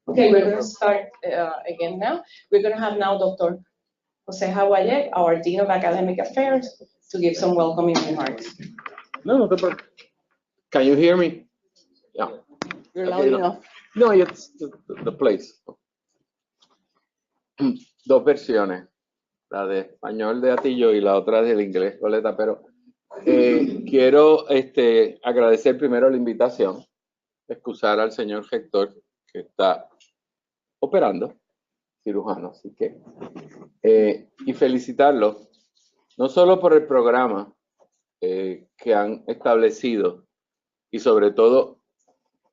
Okay, we're going to start again now. We're going to have now Dr. Jose Hawaye, our Dean of Academic Affairs, to give some welcoming remarks. No, can you hear me? Yeah. You're loud enough. No, it's the place. Dos versiones, la de español de Atillo y la otra del inglés, Coleta, pero quiero agradecer primero la invitación, excusar al señor rector que está operando, cirujano, así que, y felicitarlo, no solo por el programa que han establecido y sobre todo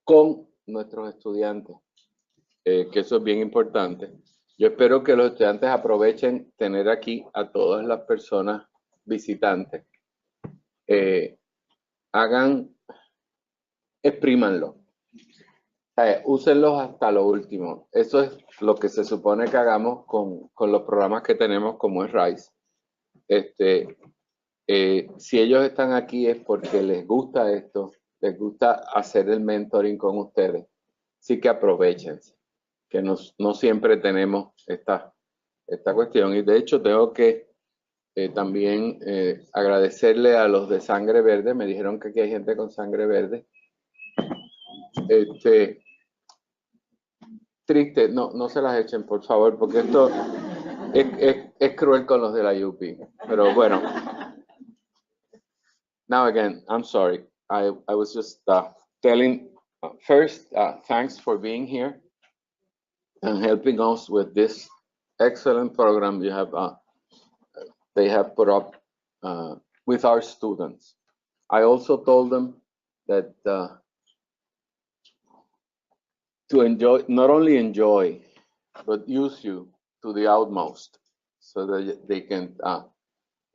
con nuestros estudiantes, que eso es bien importante. Yo espero que los estudiantes aprovechen tener aquí a todas las personas visitantes. Exprímanlo. Úsenlos hasta lo último. Eso es lo que se supone que hagamos con los programas que tenemos como es RISE. Si ellos están aquí es porque les gusta esto, les gusta hacer el mentoring con ustedes. Así que aprovechense, que no siempre tenemos esta cuestión. Y de hecho tengo que también agradecerle a los de sangre verde. Me dijeron que aquí hay gente con sangre verde. Triste, no se las echen, por favor, porque esto es cruel con los de la UP. Pero bueno. Now again, I'm sorry. I was just telling first, thanks for being here and helping us with this excellent program you have. They have put up with our students. I also told them that to enjoy, not only enjoy, but use you to the utmost so that they can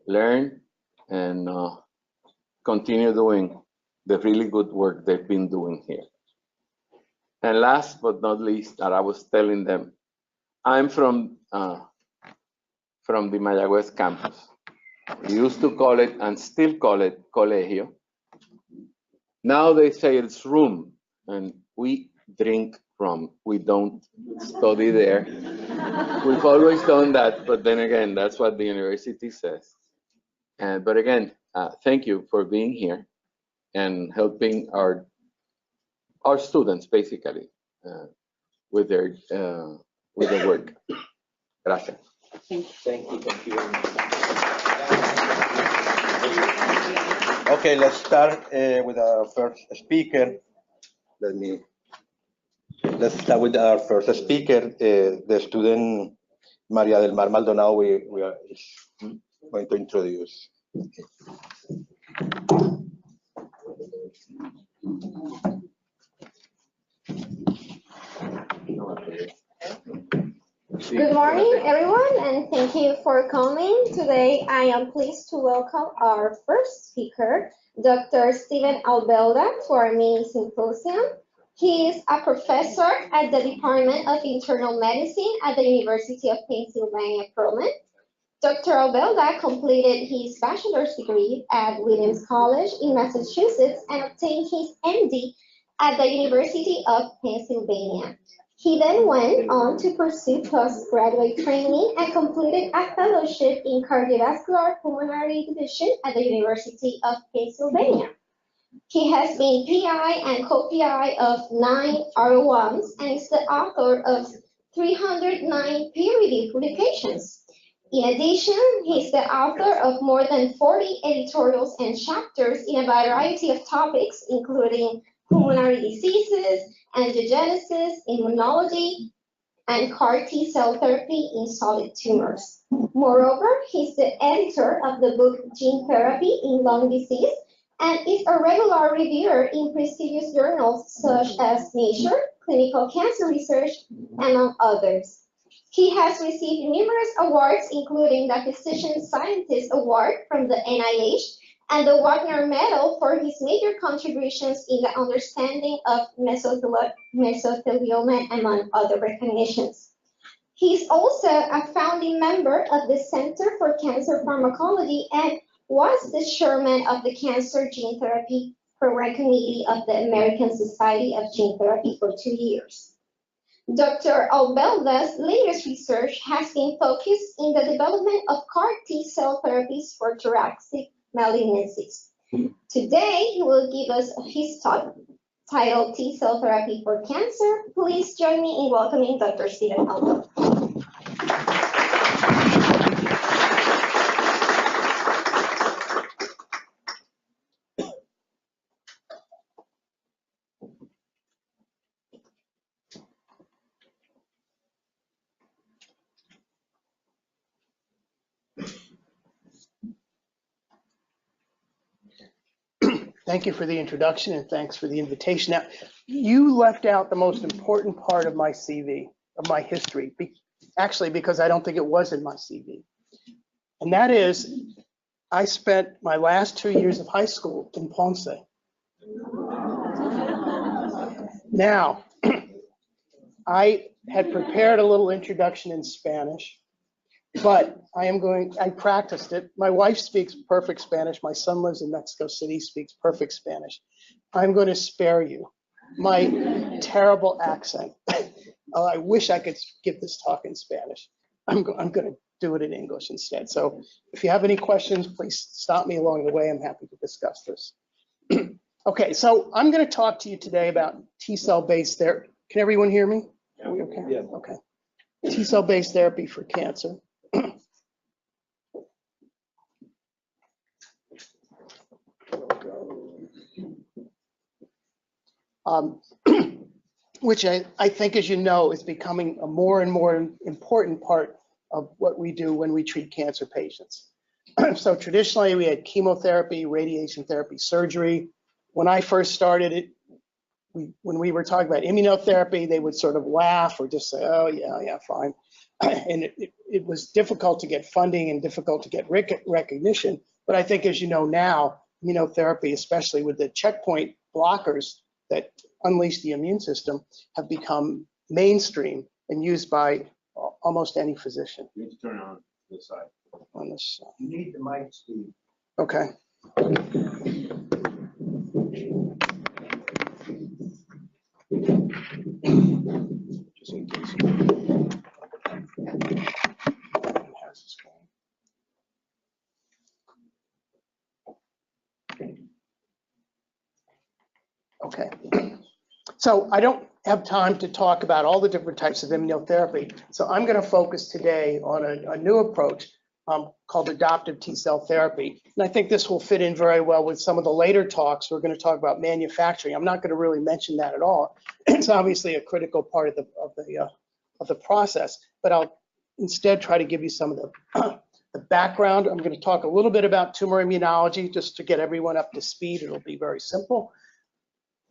learn and continue doing the really good work they've been doing here. And last but not least, that I was telling them, I'm from the Mayagüez campus. We used to call it and still call it colegio. Now they say it's room, and we drink from. We don't study there. We've always done that, but then again, that's what the university says. But again, thank you for being here and helping our students basically with their work. Gracias. Thank you very much. Okay, let's start with our first speaker. Let's start with our first speaker, the student Maria del Mar Maldonado. We are going to introduce. Good morning, everyone, and thank you for coming. Today, I am pleased to welcome our first speaker, Dr. Steven Albelda, to our mini symposium. He is a professor at the Department of Internal Medicine at the University of Pennsylvania, Pullman. Dr. Albelda completed his bachelor's degree at Williams College in Massachusetts and obtained his MD at the University of Pennsylvania. He then went on to pursue postgraduate training and completed a fellowship in cardiovascular pulmonary division at the University of Pennsylvania. He has been PI and co-PI of 9 R01s and is the author of 309 peer-reviewed publications. In addition, he is the author of more than 40 editorials and chapters in a variety of topics, including pulmonary diseases, angiogenesis, immunology, and CAR T-cell therapy in solid tumors. Moreover, he's the editor of the book Gene Therapy in Lung Disease and is a regular reviewer in prestigious journals such as Nature, Clinical Cancer Research, among others. He has received numerous awards, including the Physician Scientist Award from the NIH and the Wagner Medal for his major contributions in the understanding of mesothelioma, among other recognitions. He is also a founding member of the Center for Cancer Pharmacology and was the chairman of the Cancer Gene Therapy Program Committee of the American Society of Gene Therapy for 2 years. Dr. Albelda's latest research has been focused in the development of CAR T-cell therapies for thoracic malignancies. Today, he will give us his talk titled T-cell therapy for cancer. Please join me in welcoming Dr. Stephen Albelda. Thank you for the introduction and thanks for the invitation. Now, you left out the most important part of my CV, of my history, actually because I don't think it was in my CV. And that is, I spent my last 2 years of high school in Ponce. Now, I had prepared a little introduction in Spanish, but I practiced it. My wife speaks perfect Spanish. My son lives in Mexico City, speaks perfect Spanish. I'm going to spare you my terrible accent. I wish I could give this talk in Spanish. I'm going to do it in English instead. So if you have any questions, please stop me along the way. I'm happy to discuss this. Okay, so I'm going to talk to you today about T-cell based therapy. Can everyone hear me? Are we okay? Yeah. Okay. T-cell based therapy for cancer. Which I think, as you know, is becoming a more and more important part of what we do when we treat cancer patients. So traditionally, we had chemotherapy, radiation therapy, surgery. When I first started it, when we were talking about immunotherapy, they would sort of laugh or just say, oh, yeah, fine. And it was difficult to get funding and difficult to get recognition. But I think, as you know now, immunotherapy, especially with the checkpoint blockers that unleash the immune system, have become mainstream and used by almost any physician. You need to turn on this side. On this side. You need the mic, Steve. Okay. Just in case. How's this going? Okay. So I don't have time to talk about all the different types of immunotherapy. So I'm going to focus today on a new approach called adoptive T-cell therapy. And I think this will fit in very well with some of the later talks. We're going to talk about manufacturing. I'm not going to really mention that at all. It's obviously a critical part of the process, but I'll instead try to give you some of the background. I'm going to talk a little bit about tumor immunology just to get everyone up to speed. It'll be very simple.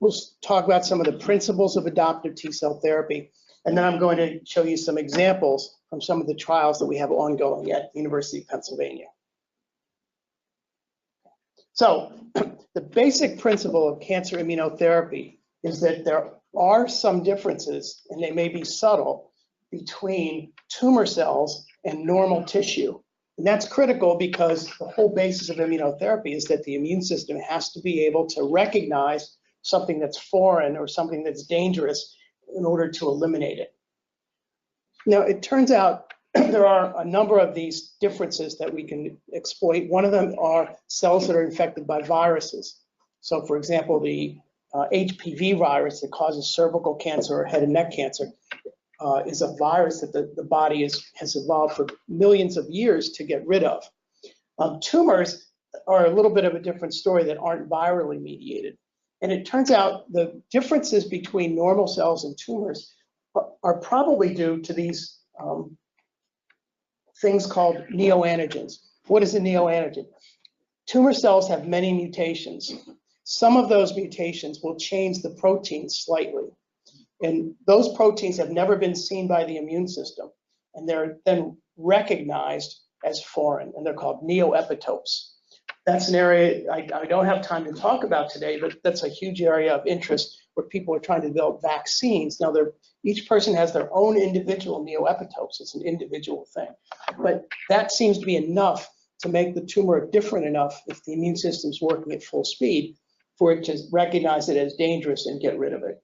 We'll talk about some of the principles of adoptive T-cell therapy, and then I'm going to show you some examples from some of the trials that we have ongoing at the University of Pennsylvania. So the basic principle of cancer immunotherapy is that there are some differences, and they may be subtle, between tumor cells and normal tissue. And that's critical because the whole basis of immunotherapy is that the immune system has to be able to recognize something that's foreign or something that's dangerous in order to eliminate it. Now, it turns out there are a number of these differences that we can exploit. One of them are cells that are infected by viruses. So, for example, the HPV virus that causes cervical cancer or head and neck cancer is a virus that the body has evolved for millions of years to get rid of. Tumors are a little bit of a different story that aren't virally mediated. And it turns out the differences between normal cells and tumors are probably due to these things called neoantigens. What is a neoantigen? Tumor cells have many mutations. Some of those mutations will change the protein slightly. And those proteins have never been seen by the immune system. And they're then recognized as foreign, and they're called neoepitopes. That's an area I don't have time to talk about today, but that's a huge area of interest where people are trying to develop vaccines. Now, each person has their own individual neoepitopes. It's an individual thing. But that seems to be enough to make the tumor different enough if the immune system's working at full speed for it to recognize it as dangerous and get rid of it.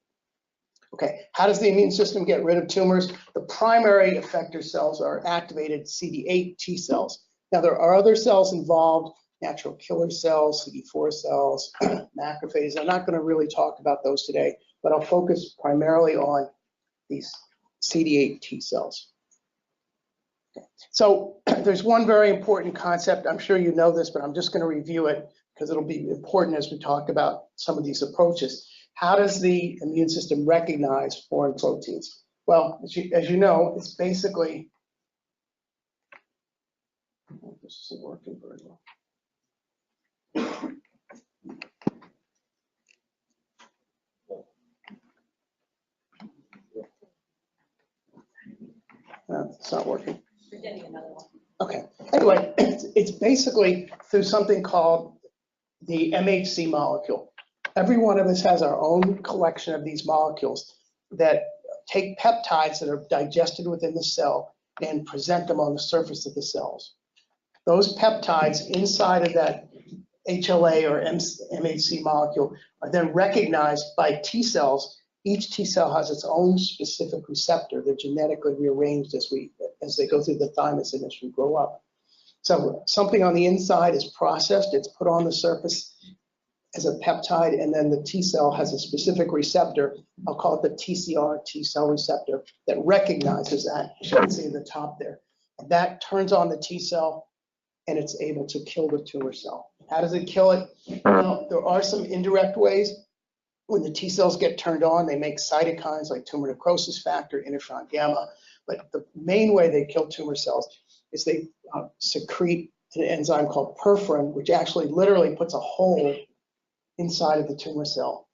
Okay, how does the immune system get rid of tumors? The primary effector cells are activated CD8 T cells. Now, there are other cells involved, natural killer cells, CD4 cells, macrophages. I'm not going to really talk about those today, but I'll focus primarily on these CD8 T cells. Okay. So there's one very important concept. I'm sure you know this, but I'm just going to review it because it'll be important as we talk about some of these approaches. How does the immune system recognize foreign proteins? Well, as you know, it's basically, this isn't working very well. It's not working. Okay. Anyway, it's basically through something called the MHC molecule. Every one of us has our own collection of these molecules that take peptides that are digested within the cell and present them on the surface of the cells. Those peptides inside of that HLA or MHC molecule are then recognized by T cells. Each T cell has its own specific receptor. They're genetically rearranged as they go through the thymus and as we grow up. So something on the inside is processed, it's put on the surface as a peptide, and then the T cell has a specific receptor. I'll call it the TCR, T cell receptor, that recognizes that. You can see in the top there. And that turns on the T cell, and it's able to kill the tumor cell. How does it kill it? Well, there are some indirect ways. When the T cells get turned on, they make cytokines like tumor necrosis factor, interferon gamma. But the main way they kill tumor cells is they secrete an enzyme called perforin, which actually literally puts a hole inside of the tumor cell.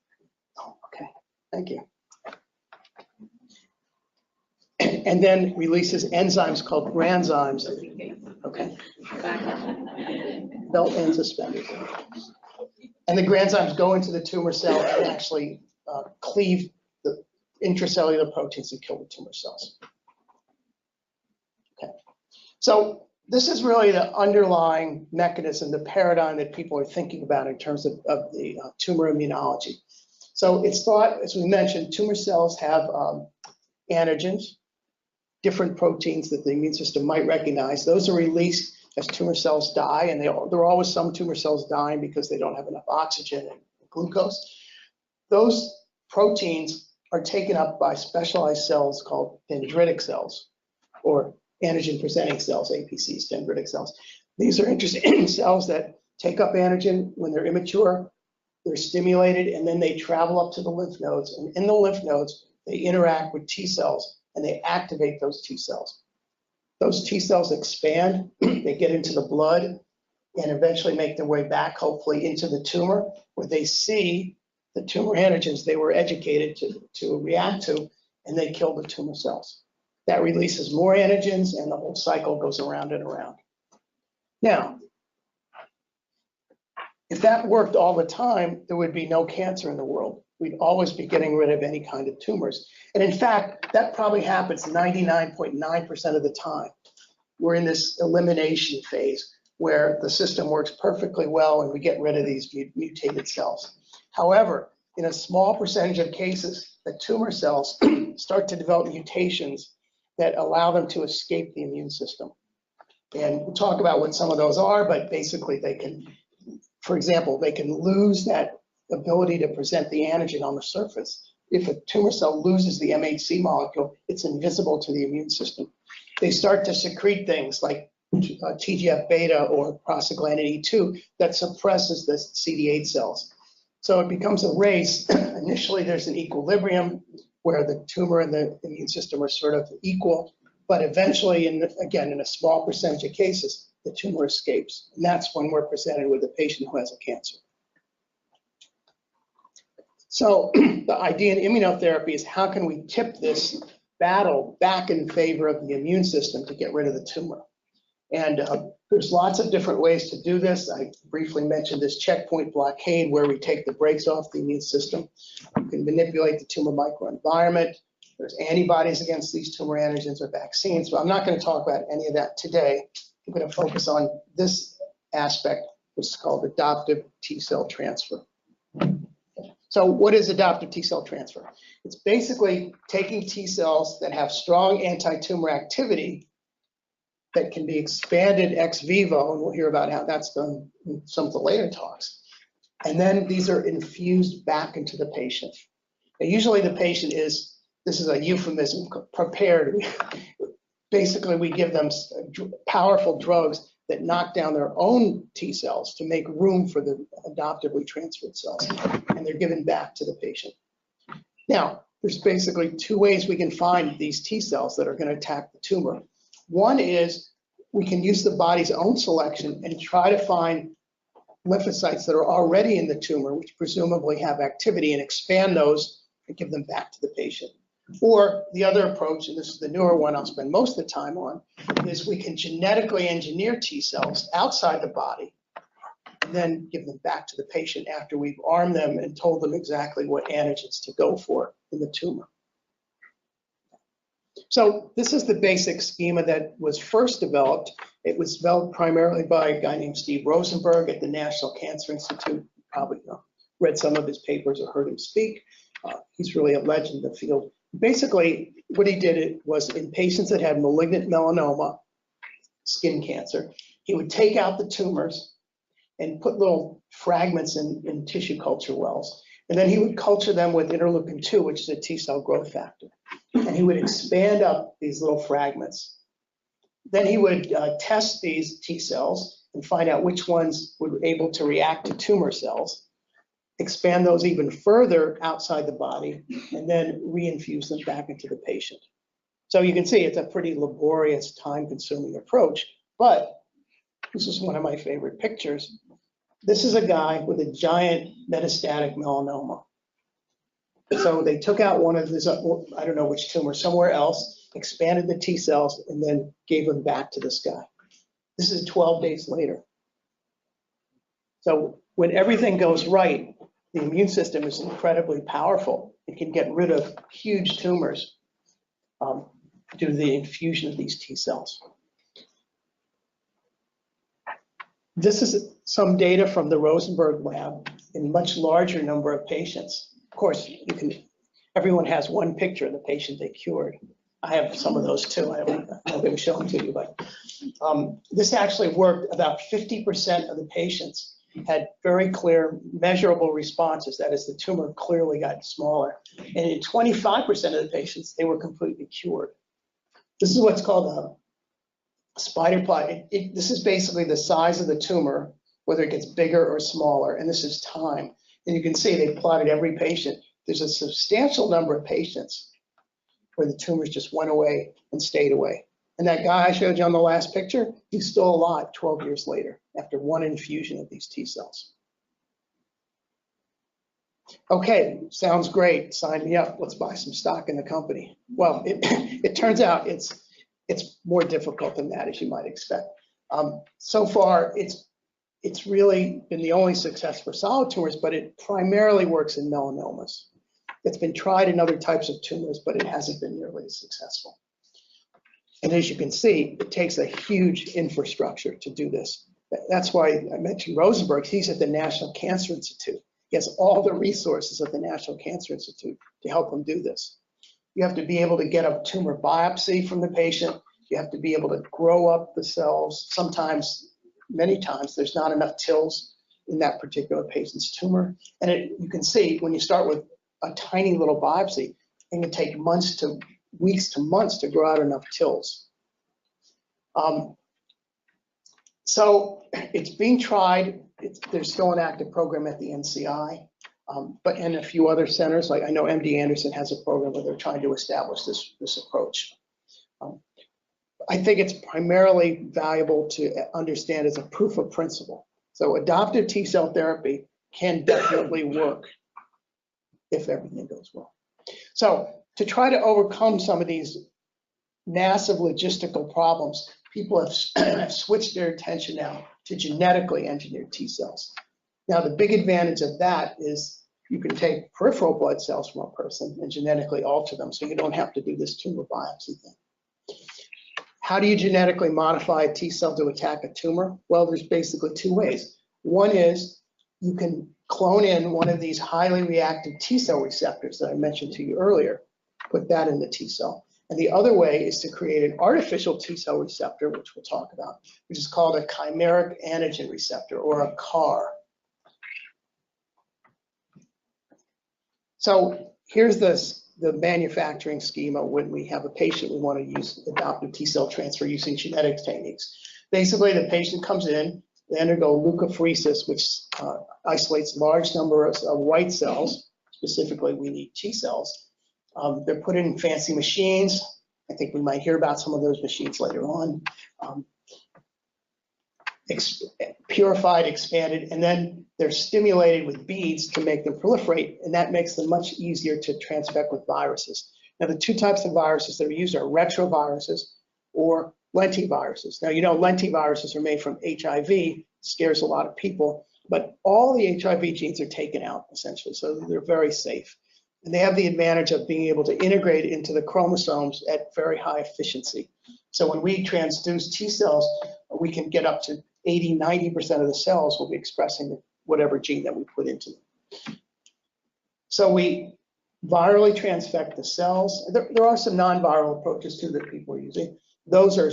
Oh, okay, thank you. And then releases enzymes called granzymes. Okay. Belt and suspenders. And the granzymes go into the tumor cell and actually cleave the intracellular proteins and kill the tumor cells. Okay. So this is really the underlying mechanism, the paradigm that people are thinking about in terms of the tumor immunology. So it's thought, as we mentioned, tumor cells have antigens, different proteins that the immune system might recognize. Those are released as tumor cells die, and there are always some tumor cells dying because they don't have enough oxygen and glucose. Those proteins are taken up by specialized cells called dendritic cells, or antigen-presenting cells, APCs, dendritic cells. These are interesting cells that take up antigen when they're immature, they're stimulated, and then they travel up to the lymph nodes. And in the lymph nodes, they interact with T cells, and they activate those T cells. Those T cells expand, they get into the blood, and eventually make their way back, hopefully, into the tumor, where they see the tumor antigens they were educated to react to, and they kill the tumor cells. That releases more antigens, and the whole cycle goes around and around. Now, if that worked all the time, there would be no cancer in the world. We'd always be getting rid of any kind of tumors. And in fact, that probably happens 99.9% of the time. We're in this elimination phase where the system works perfectly well and we get rid of these mutated cells. However, in a small percentage of cases, the tumor cells start to develop mutations that allow them to escape the immune system. And we'll talk about what some of those are, but basically they can, for example, they can lose that ability to present the antigen on the surface. If a tumor cell loses the MHC molecule, it's invisible to the immune system. They start to secrete things like TGF-beta or prostaglandin E2 that suppresses the CD8 cells. So it becomes a race. Initially, there's an equilibrium where the tumor and the immune system are sort of equal, but eventually, again, in a small percentage of cases, the tumor escapes. And that's when we're presented with a patient who has a cancer. So the idea in immunotherapy is how can we tip this battle back in favor of the immune system to get rid of the tumor? And there's lots of different ways to do this. I briefly mentioned this checkpoint blockade where we take the brakes off the immune system. You can manipulate the tumor microenvironment. There's antibodies against these tumor antigens or vaccines, but I'm not going to talk about any of that today. I'm going to focus on this aspect, which is called adoptive T cell transfer. So what is adoptive T cell transfer? It's basically taking T cells that have strong anti-tumor activity that can be expanded ex vivo, and we'll hear about how that's done in some of the later talks. And then these are infused back into the patient. Now, usually the patient is, this is a euphemism, prepared. Basically, we give them powerful drugs that knock down their own T cells to make room for the adoptively transferred cells, and they're given back to the patient. Now, there's basically two ways we can find these T cells that are going to attack the tumor. One is we can use the body's own selection and try to find lymphocytes that are already in the tumor, which presumably have activity, and expand those and give them back to the patient. Or the other approach, and this is the newer one I'll spend most of the time on, is we can genetically engineer T cells outside the body and then give them back to the patient after we've armed them and told them exactly what antigens to go for in the tumor. So this is the basic schema that was first developed. It was developed primarily by a guy named Steve Rosenberg at the National Cancer Institute. You probably read some of his papers or heard him speak. He's really a legend in the field. Basically, what he did was in patients that had malignant melanoma, skin cancer, he would take out the tumors and put little fragments in tissue culture wells. And then he would culture them with interleukin-2, which is a T cell growth factor. And he would expand up these little fragments. Then he would test these T cells and find out which ones were able to react to tumor cells, expand those even further outside the body, and then reinfuse them back into the patient. So you can see it's a pretty laborious, time-consuming approach, but this is one of my favorite pictures. This is a guy with a giant metastatic melanoma. So they took out one of his, I don't know which tumor, somewhere else, expanded the T cells, and then gave them back to this guy. This is 12 days later. So when everything goes right, the immune system is incredibly powerful. It can get rid of huge tumors due to the infusion of these T cells. This is some data from the Rosenberg lab in a much larger number of patients. Of course, everyone has one picture of the patient they cured. I have some of those too. I'm not going to show them to you, but this actually worked. About 50% of the patients had very clear, measurable responses. That is, the tumor clearly got smaller. And in 25% of the patients, they were completely cured. This is what's called a spider plot. This is basically the size of the tumor, whether it gets bigger or smaller, and this is time. And you can see they plotted every patient. There's a substantial number of patients where the tumors just went away and stayed away. And that guy I showed you on the last picture, he's still alive 12 years later after one infusion of these T cells. Okay, sounds great. Sign me up. Let's buy some stock in the company. Well, it turns out it's more difficult than that, as you might expect. So far, it's really been the only success for solid tumors, but it primarily works in melanomas. It's been tried in other types of tumors, but it hasn't been nearly as successful. And as you can see, it takes a huge infrastructure to do this. That's why I mentioned Rosenberg. He's at the National Cancer Institute. He has all the resources of the National Cancer Institute to help him do this. You have to be able to get a tumor biopsy from the patient. You have to be able to grow up the cells. Sometimes, many times, there's not enough TILs in that particular patient's tumor. And you can see when you start with a tiny little biopsy, it can take weeks to months to grow out enough TILs. So it's being tried. There's still an active program at the NCI, but in a few other centers, like I know MD Anderson has a program where they're trying to establish this approach. I think it's primarily valuable to understand as a proof of principle. So adoptive T cell therapy can definitely work if everything goes well. So to try to overcome some of these massive logistical problems, people have switched their attention now to genetically engineered T cells. Now, the big advantage of that is you can take peripheral blood cells from a person and genetically alter them, so you don't have to do this tumor biopsy thing. How do you genetically modify a T cell to attack a tumor? Well, there's basically two ways. One is you can clone in one of these highly reactive T cell receptors that I mentioned to you earlier, put that in the T cell. And the other way is to create an artificial T cell receptor, which we'll talk about, which is called a chimeric antigen receptor, or a CAR. So here's the manufacturing schema when we have a patient, we want to use adoptive T cell transfer using genetic techniques. Basically, the patient comes in, they undergo leukapheresis, which isolates large numbers of white cells. Specifically, we need T cells. They're put in fancy machines. I think we might hear about some of those machines later on. Purified, expanded, and then they're stimulated with beads to make them proliferate, and that makes them much easier to transfect with viruses. Now, the two types of viruses that are used are retroviruses or lentiviruses. Now, you know, lentiviruses are made from HIV, scares a lot of people, but all the HIV genes are taken out, essentially, so they're very safe. And they have the advantage of being able to integrate into the chromosomes at very high efficiency. So when we transduce T cells, we can get up to 80, 90% of the cells will be expressing whatever gene that we put into them. So we virally transfect the cells. There are some non-viral approaches too that people are using. Those are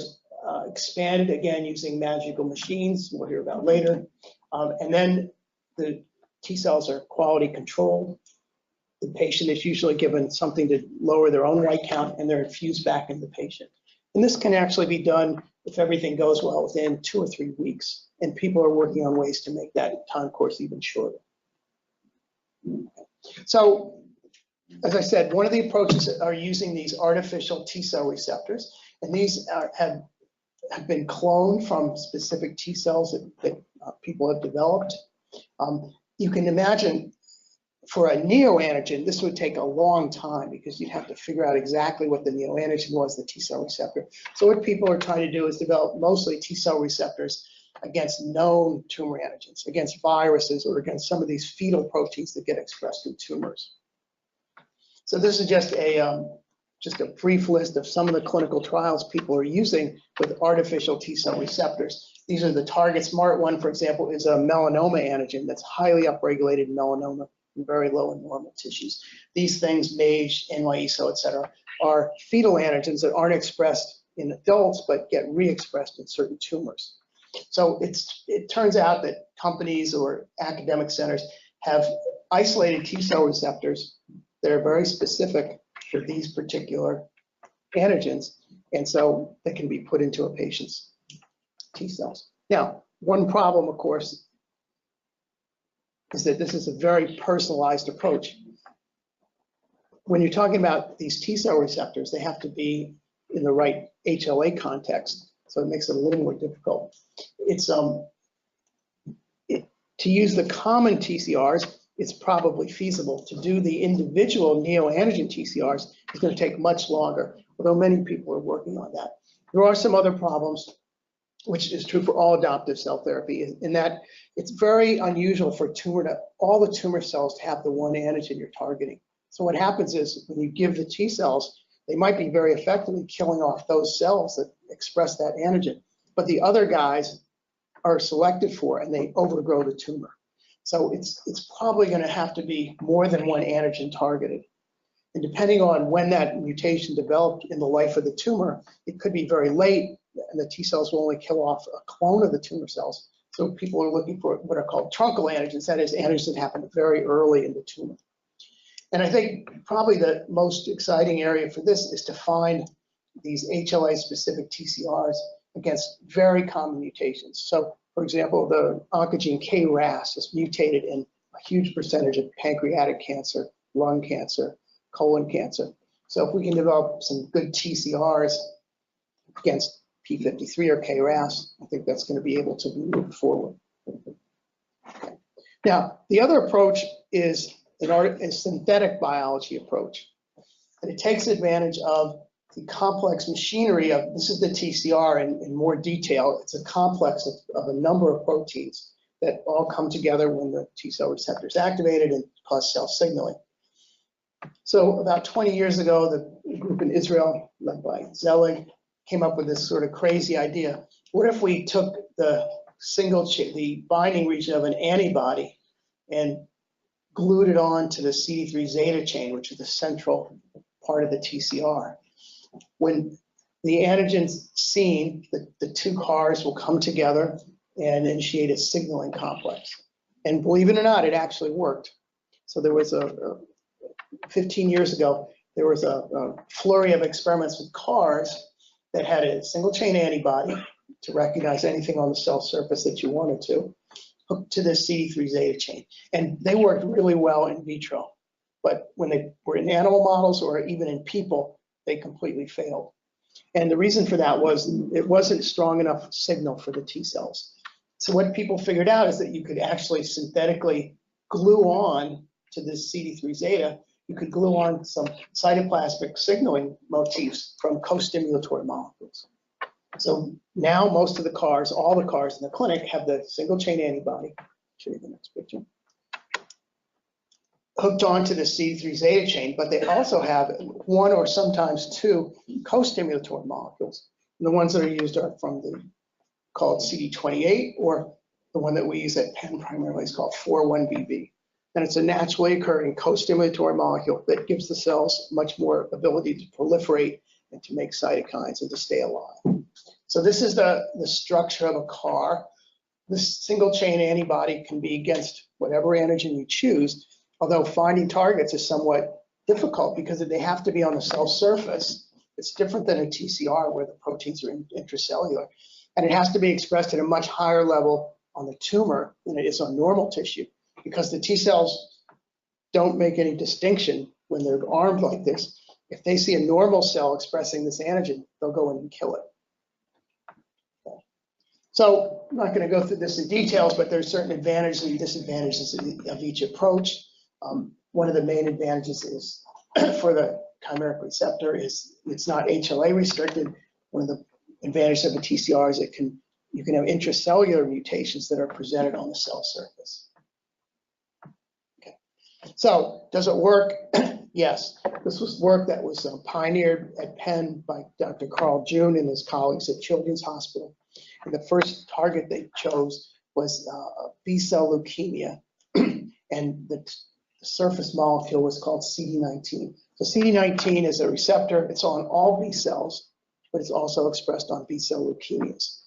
expanded, again, using magical machines, we'll hear about later. And then the T cells are quality controlled. The patient is usually given something to lower their own white count, and they're infused back in the patient. And this can actually be done, if everything goes well, within 2 or 3 weeks. And people are working on ways to make that time course even shorter. So, as I said, one of the approaches are using these artificial T cell receptors. And these have been cloned from specific T cells that people have developed. You can imagine, for a neoantigen, this would take a long time because you'd have to figure out exactly what the neoantigen was, the T cell receptor. So what people are trying to do is develop mostly T cell receptors against known tumor antigens, against viruses, or against some of these fetal proteins that get expressed in tumors. So this is just a brief list of some of the clinical trials people are using with artificial T cell receptors. These are the targets. SMART1, for example, is a melanoma antigen that's highly upregulated in melanoma, very low in normal tissues. These things, MAGE, NY-ESO, et cetera, are fetal antigens that aren't expressed in adults but get re-expressed in certain tumors. So it turns out that companies or academic centers have isolated T cell receptors that are very specific for these particular antigens, and so they can be put into a patient's T cells. Now, one problem, of course, is that this is a very personalized approach. When you're talking about these T cell receptors, they have to be in the right HLA context, so it makes it a little more difficult. It's to use the common TCRs, it's probably feasible. To do the individual neoantigen TCRs is going to take much longer, although many people are working on that. There are some other problems, which is true for all adoptive cell therapy, in that it's very unusual for all the tumor cells to have the one antigen you're targeting. So what happens is when you give the T cells, they might be very effectively killing off those cells that express that antigen, but the other guys are selected for and they overgrow the tumor. So it's probably going to have to be more than one antigen targeted. And depending on when that mutation developed in the life of the tumor, it could be very late, and the T cells will only kill off a clone of the tumor cells. So people are looking for what are called truncal antigens, that is, antigens that happen very early in the tumor. And I think probably the most exciting area for this is to find these HLA-specific TCRs against very common mutations. So, for example, the oncogene KRAS is mutated in a huge percentage of pancreatic cancer, lung cancer, colon cancer. So if we can develop some good TCRs against P53 or KRAS, I think that's going to be able to move forward. Now, the other approach is a synthetic biology approach. And it takes advantage of the complex machinery of, this is the TCR in more detail. It's a complex of a number of proteins that all come together when the T cell receptor is activated and cause cell signaling. So about 20 years ago, the group in Israel, led by Zelig, came up with this sort of crazy idea. What if we took the binding region of an antibody and glued it on to the CD3 zeta chain, which is the central part of the TCR. When the antigen's seen, the two CARs will come together and initiate a signaling complex. And believe it or not, it actually worked. So there was 15 years ago, there was a flurry of experiments with CARs that had a single chain antibody to recognize anything on the cell surface that you wanted to, hooked to the CD3 zeta chain. And they worked really well in vitro. But when they were in animal models or even in people, they completely failed. And the reason for that was it wasn't strong enough signal for the T cells. So what people figured out is that you could actually synthetically glue on to this CD3 zeta. You could glue on some cytoplasmic signaling motifs from co-stimulatory molecules. So now most of the CARs, all the CARs in the clinic have the single chain antibody. I'll show you the next picture. Hooked onto the CD3 zeta chain, but they also have one or sometimes two co-stimulatory molecules. And the ones that are used are from the called CD28, or the one that we use at Penn primarily is called 4-1BB. And it's a naturally occurring co-stimulatory molecule that gives the cells much more ability to proliferate and to make cytokines and to stay alive. So this is the structure of a CAR. This single chain antibody can be against whatever antigen you choose, although finding targets is somewhat difficult because they have to be on the cell surface. It's different than a TCR where the proteins are intracellular. And it has to be expressed at a much higher level on the tumor than it is on normal tissue, because the T cells don't make any distinction when they're armed like this. If they see a normal cell expressing this antigen, they'll go in and kill it. Okay. So I'm not going to go through this in details, but there's certain advantages and disadvantages of each approach. One of the main advantages is for the chimeric receptor is it's not HLA restricted. One of the advantages of a TCR is you can have intracellular mutations that are presented on the cell surface. Okay. So does it work? Yes. This was work that was pioneered at Penn by Dr. Carl June and his colleagues at Children's Hospital. And the first target they chose was B-cell leukemia. And the surface molecule was called CD19. So CD19 is a receptor. It's on all B cells, but it's also expressed on B-cell leukemias.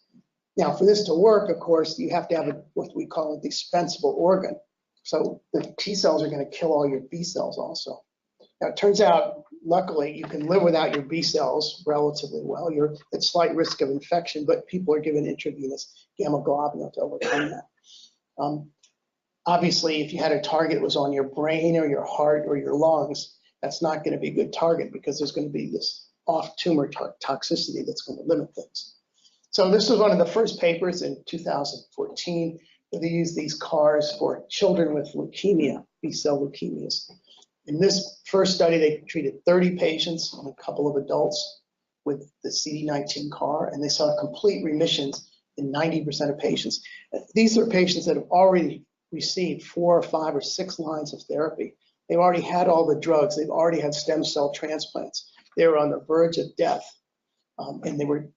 Now, for this to work, of course, you have to have what we call a dispensable organ. So the T cells are going to kill all your B cells also. Now, it turns out, luckily, you can live without your B cells relatively well. You're at slight risk of infection, but people are given intravenous gamma globulin to overcome that. Obviously, if you had a target that was on your brain or your heart or your lungs, that's not going to be a good target because there's going to be this off-tumor toxicity that's going to limit things. So this was one of the first papers in 2014 where they used these CARs for children with leukemia, B-cell leukemias. In this first study, they treated 30 patients and a couple of adults with the CD19 CAR, and they saw complete remissions in 90% of patients. These are patients that have already received 4 or 5 or 6 lines of therapy. They've already had all the drugs. They've already had stem cell transplants. They were on the verge of death, and they were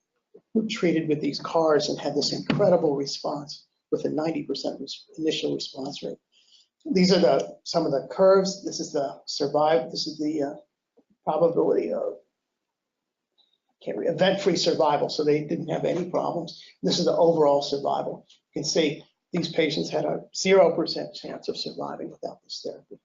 treated with these CARs and had this incredible response with a 90% initial response rate. These are some of the curves. This is the probability of event-free survival. So they didn't have any problems. This is the overall survival. You can see these patients had a 0% chance of surviving without this therapy.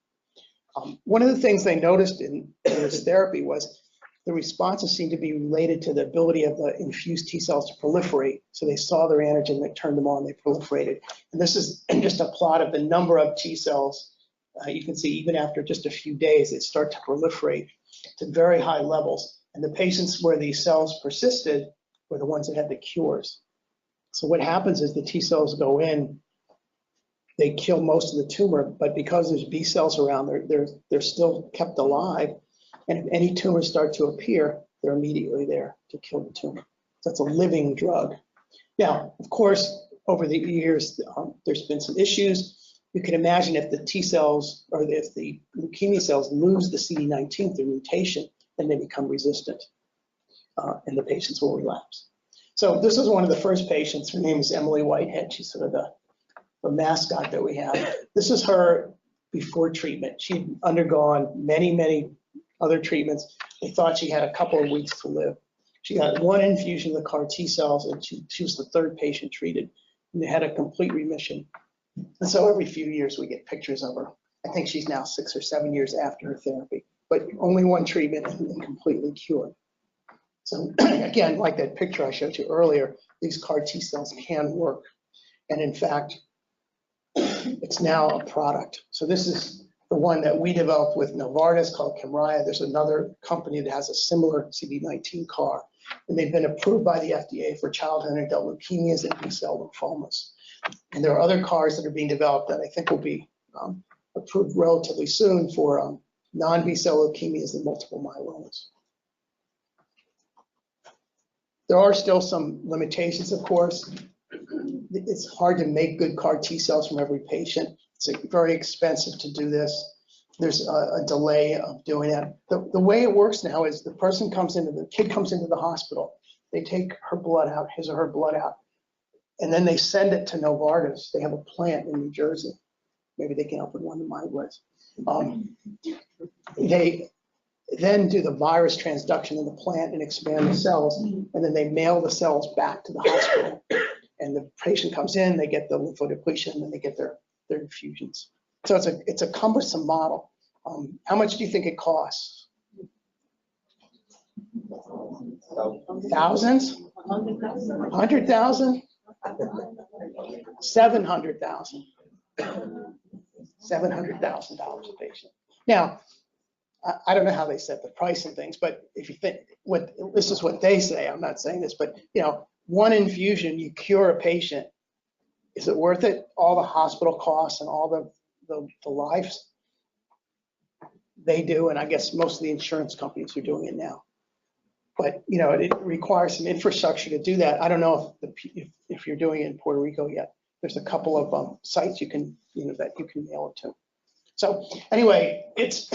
One of the things they noticed in this therapy was the responses seemed to be related to the ability of the infused T cells to proliferate. So they saw their antigen, they turned them on, they proliferated. And this is just a plot of the number of T cells. You can see even after just a few days, they start to proliferate to very high levels. And the patients where these cells persisted were the ones that had the cures. So what happens is the T cells go in, they kill most of the tumor, but because there's B cells around, they're still kept alive. And if any tumors start to appear, they're immediately there to kill the tumor. So that's a living drug. Now, of course, over the years, there's been some issues. You can imagine if the T cells or if the leukemia cells lose the CD19, the mutation, then they become resistant and the patients will relapse. So this was one of the first patients. Her name is Emily Whitehead. She's sort of the the mascot that we have. This is her before treatment. She'd undergone many, many other treatments. They thought she had a couple of weeks to live. She got one infusion of the CAR T cells, and she was the third patient treated, and they had a complete remission. And so every few years we get pictures of her. I think she's now 6 or 7 years after her therapy, but only one treatment and completely cured. So again, like that picture I showed you earlier, these CAR T cells can work. And in fact, it's now a product. So this is the one that we developed with Novartis called Kymriah. There's another company that has a similar CD19 CAR, and they've been approved by the FDA for childhood and adult leukemias and B-cell lymphomas. And there are other CARs that are being developed that I think will be approved relatively soon for non-B-cell leukemias and multiple myelomas. There are still some limitations, of course. It's hard to make good CAR T cells from every patient. It's very expensive to do this. There's a delay of doing that. The way it works now is the kid comes into the hospital. They take her blood out, his or her blood out, and then they send it to Novartis. They have a plant in New Jersey. Maybe they can open one in my list. They then do the virus transduction in the plant and expand the cells, and then they mail the cells back to the hospital. And the patient comes in, they get the lymphodepletion, and then they get their infusions. So it's a cumbersome model. How much do you think it costs? Thousands? 100,000? 700,000. $700,000 a patient. Now, I don't know how they set the price and things, but if you think this is what they say, I'm not saying this, but one infusion, you cure a patient. Is it worth it? All the hospital costs and all the lives? They do, and I guess most of the insurance companies are doing it now. But it requires some infrastructure to do that. I don't know if you're doing it in Puerto Rico yet. There's a couple of sites you can that you can mail it to. So anyway, it's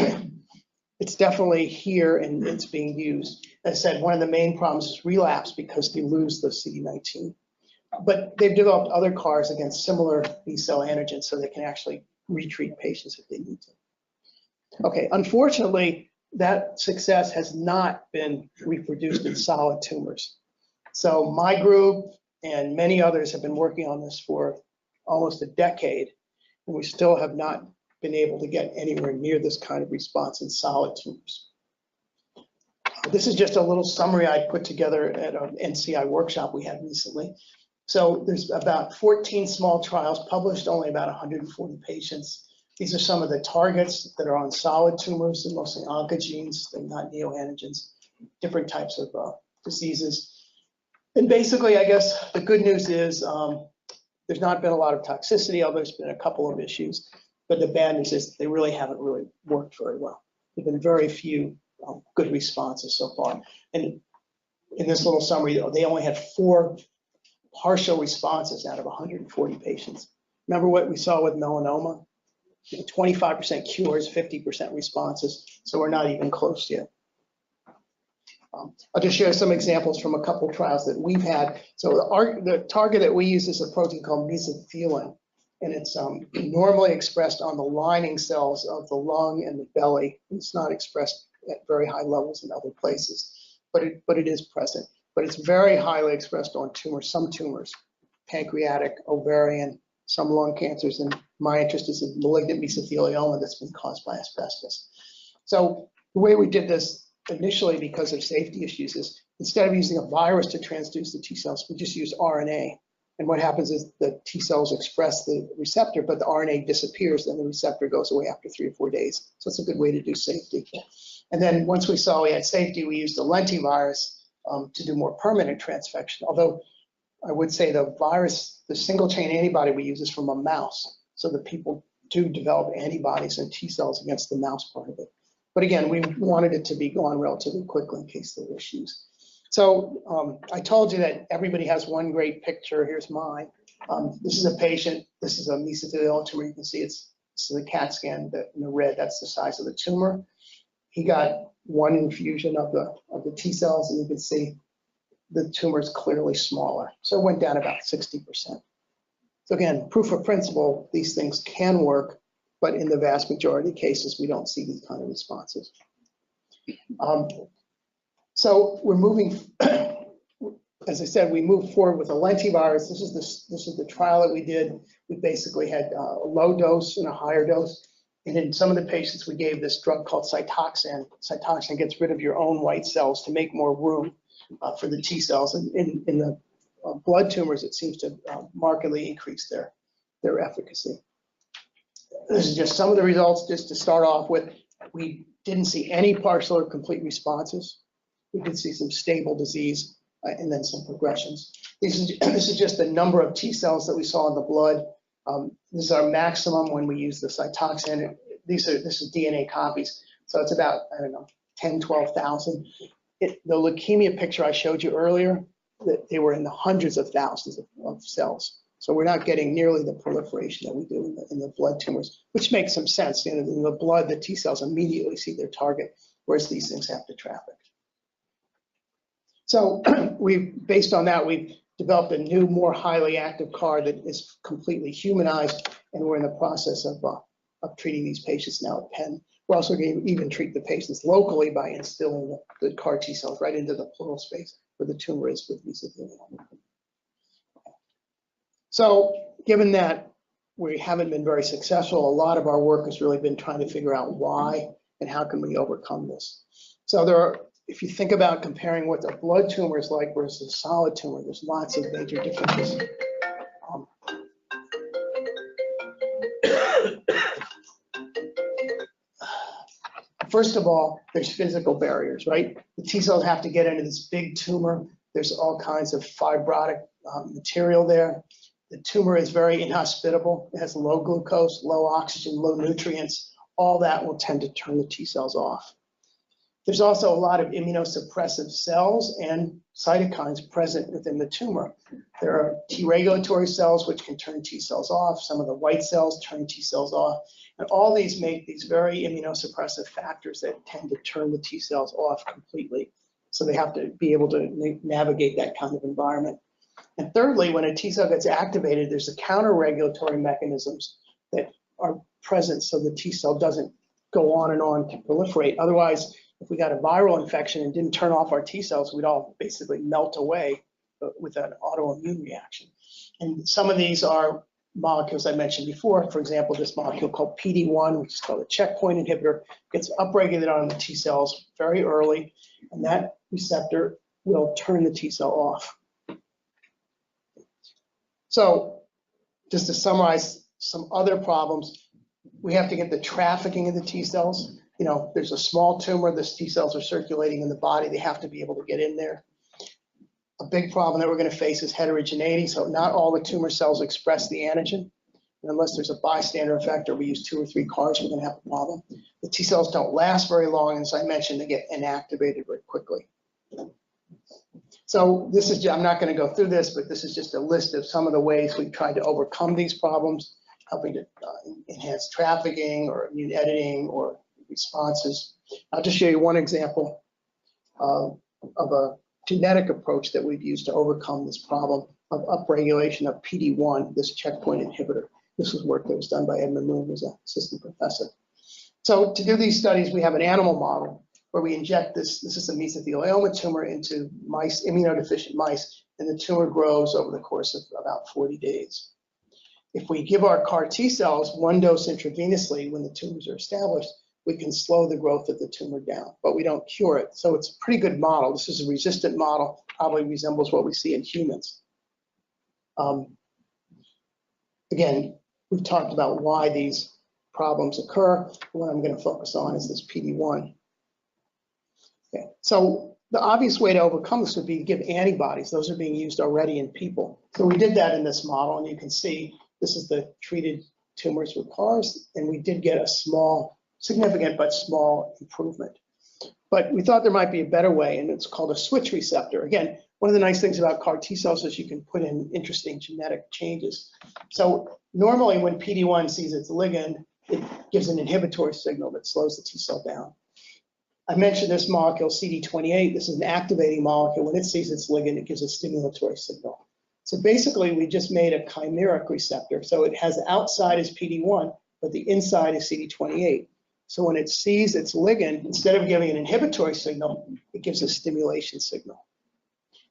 definitely here and it's being used. As I said, one of the main problems is relapse because they lose the CD19. But they've developed other CARs against similar B-cell antigens so they can actually retreat patients if they need to. Okay, unfortunately, that success has not been reproduced in solid tumors. So my group and many others have been working on this for almost a decade, and we still have not been able to get anywhere near this kind of response in solid tumors. This is just a little summary I put together at an NCI workshop we had recently. So there's about 14 small trials published, only about 140 patients. These are some of the targets that are on solid tumors, and mostly oncogenes, they're not neoantigens, different types of diseases. And basically, I guess the good news is there's not been a lot of toxicity, although there's been a couple of issues. But the bad news is they really haven't worked very well. There have been very few good responses so far. And in this little summary, they only had 4 partial responses out of 140 patients. Remember what we saw with melanoma? 25% cures, 50% responses. So we're not even close yet. I'll just share some examples from a couple of trials that we've had. So the target that we use is a protein called mesothelin, and it's normally expressed on the lining cells of the lung and the belly. It's not expressed at very high levels in other places, but it is present. But it's very highly expressed on tumors, some tumors, pancreatic, ovarian, some lung cancers, and my interest is in malignant mesothelioma that's been caused by asbestos. So the way we did this initially, because of safety issues, is instead of using a virus to transduce the T cells, we just use RNA. And what happens is the T cells express the receptor, but the RNA disappears, and the receptor goes away after 3 or 4 days. So it's a good way to do safety. And then once we saw we had safety, we used the lentivirus to do more permanent transfection. Although I would say the virus, the single chain antibody we use is from a mouse, so that people do develop antibodies and T cells against the mouse part of it. But again, we wanted it to be gone relatively quickly in case there were issues. So I told you that everybody has one great picture. Here's mine. This is a patient. This is a mesothelioma tumor. You can see it's the CAT scan in the red. That's the size of the tumor. He got one infusion of the T cells, and you can see the tumor is clearly smaller. So it went down about 60%. So again, proof of principle, these things can work, but in the vast majority of cases, we don't see these kind of responses. So we're moving, as I said, we moved forward with a lentivirus. This is the trial that we did. We basically had a low dose and a higher dose. And in some of the patients, we gave this drug called Cytoxan. Cytoxan gets rid of your own white cells to make more room for the T cells. And in the blood tumors, it seems to markedly increase their efficacy. This is just some of the results just to start off with. We didn't see any partial or complete responses. We did see some stable disease and then some progressions. This is just the number of T cells that we saw in the blood. This is our maximum when we use the Cytoxan. This is DNA copies. So it's about, I don't know, 10, 12,000. The leukemia picture I showed you earlier, that they were in the hundreds of thousands of cells. So we're not getting nearly the proliferation that we do in the blood tumors, which makes some sense. You know, in the blood, the T cells immediately see their target, whereas these things have to traffic. So based on that, we've developed a new, more highly active CAR that is completely humanized, and we're in the process of treating these patients now at Penn. We're also going to even treat the patients locally by instilling the CAR T cells right into the pleural space where the tumor is with mesothelioma. So given that we haven't been very successful, a lot of our work has really been trying to figure out why and how can we overcome this. So there are, if you think about comparing what a blood tumor is like versus a solid tumor, there's lots of major differences. First of all, there's physical barriers, right? The T cells have to get into this big tumor. There's all kinds of fibrotic material there. The tumor is very inhospitable. It has low glucose, low oxygen, low nutrients. All that will tend to turn the T cells off. There's also a lot of immunosuppressive cells and cytokines present within the tumor. There are T regulatory cells, which can turn T cells off. Some of the white cells turn T cells off. And all these make these very immunosuppressive factors that tend to turn the T cells off completely. So they have to be able to navigate that kind of environment. And thirdly, when a T cell gets activated, there's the counter-regulatory mechanisms that are present so the T cell doesn't go on and on to proliferate. Otherwise, if we got a viral infection and didn't turn off our T cells, we'd all basically melt away with an autoimmune reaction. And some of these are molecules I mentioned before. For example, this molecule called PD-1, which is called a checkpoint inhibitor, gets upregulated on the T cells very early, and that receptor will turn the T cell off. So just to summarize some other problems, we have to get the trafficking of the T cells. You know, there's a small tumor, the T cells are circulating in the body, they have to be able to get in there. A big problem that we're going to face is heterogeneity. So not all the tumor cells express the antigen. And unless there's a bystander effect or we use 2 or 3 CARs, we're going to have a problem. The T cells don't last very long. And as I mentioned, they get inactivated very quickly. So this is, I'm not going to go through this, but this is just a list of some of the ways we've tried to overcome these problems, helping to enhance trafficking or immune editing or responses. I'll just show you one example of a genetic approach that we've used to overcome this problem of upregulation of PD-1, this checkpoint inhibitor. This was work that was done by Edmund Moon, who's an assistant professor. So to do these studies, we have an animal model where we inject this is a mesothelioma tumor into mice, immunodeficient mice, and the tumor grows over the course of about 40 days. If we give our CAR T cells 1 dose intravenously when the tumors are established, we can slow the growth of the tumor down, but we don't cure it. So it's a pretty good model. This is a resistant model, probably resembles what we see in humans. Again, we've talked about why these problems occur. What I'm going to focus on is this PD-1. Okay. So the obvious way to overcome this would be to give antibodies. Those are being used already in people. So we did that in this model, and you can see this is the treated tumors with CARs, and we did get a small, significant but small improvement. But we thought there might be a better way, and it's called a switch receptor. Again, one of the nice things about CAR T cells is you can put in interesting genetic changes. So normally when PD-1 sees its ligand, it gives an inhibitory signal that slows the T cell down. I mentioned this molecule, CD28. This is an activating molecule. When it sees its ligand, it gives a stimulatory signal. So basically, we just made a chimeric receptor. So it has the outside is PD-1, but the inside is CD28. So when it sees its ligand, instead of giving an inhibitory signal, it gives a stimulation signal.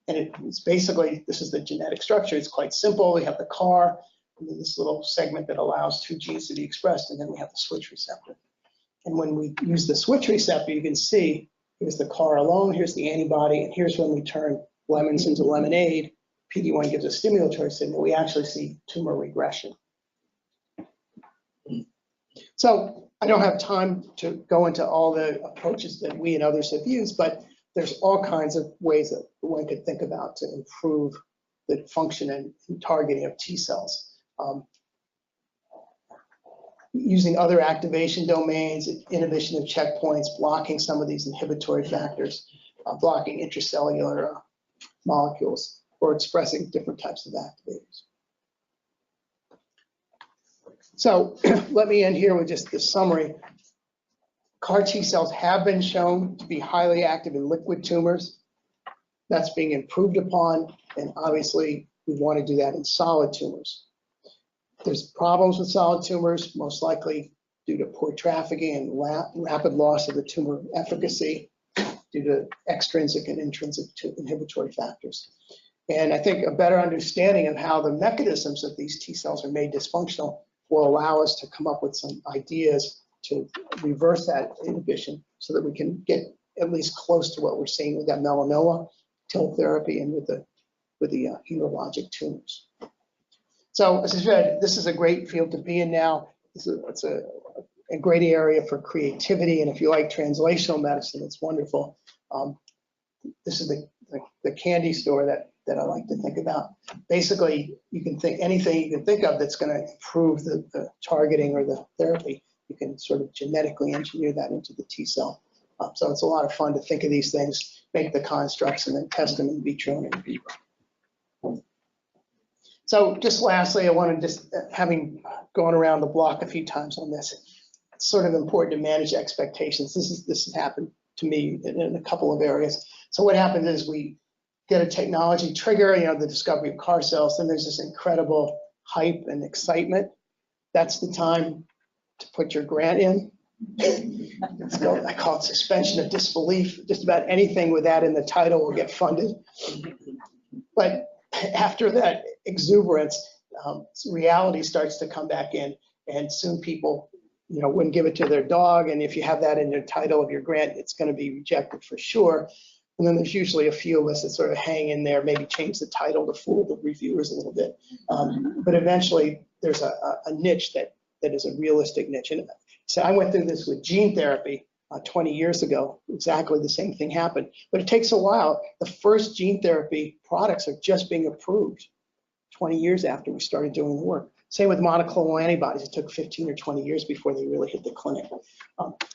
And it's basically, this is the genetic structure. It's quite simple. We have the CAR, and then this little segment that allows 2 genes to be expressed, and then we have the switch receptor. And when we use the switch receptor, you can see here's the CAR alone, here's the antibody, and here's when we turn lemons into lemonade. PD-1 gives a stimulatory signal. We actually see tumor regression. So I don't have time to go into all the approaches that we and others have used, but there's all kinds of ways that one could think about to improve the function and targeting of T cells. Using other activation domains, inhibition of checkpoints, blocking some of these inhibitory factors, blocking intracellular molecules, or expressing different types of activators. So let me end here with just the summary. CAR T cells have been shown to be highly active in liquid tumors. That's being improved upon, and obviously we want to do that in solid tumors. There's problems with solid tumors, most likely due to poor trafficking and rapid loss of the tumor efficacy due to extrinsic and intrinsic inhibitory factors. And I think a better understanding of how the mechanisms of these T cells are made dysfunctional will allow us to come up with some ideas to reverse that inhibition so that we can get at least close to what we're seeing with that melanoma, TIL therapy, and with the hematologic tumors. So as I said, this is a great field to be in now. It's a great area for creativity, and if you like translational medicine, it's wonderful. This is the candy store that I like to think about. Basically, you can think anything you can think of that's going to improve the targeting or the therapy. You can sort of genetically engineer that into the T cell. So it's a lot of fun to think of these things, make the constructs, and then test them in vitro and in vivo. So just lastly, I want to just, having gone around the block a few times on this, it's sort of important to manage expectations. This has happened to me in a couple of areas. So what happens is we get a technology trigger, the discovery of CAR cells, then there's this incredible hype and excitement. That's the time to put your grant in. I call it suspension of disbelief. Just about anything with that in the title will get funded. But after that exuberance, reality starts to come back in, and soon people wouldn't give it to their dog, and if you have that in the title of your grant, it's going to be rejected for sure. And then there's usually a few of us that sort of hang in there, maybe change the title to fool the reviewers a little bit. But eventually there's a niche that is a realistic niche. And so I went through this with gene therapy 20 years ago. Exactly the same thing happened, but it takes a while. The first gene therapy products are just being approved 20 years after we started doing the work. Same with monoclonal antibodies. It took 15 or 20 years before they really hit the clinic.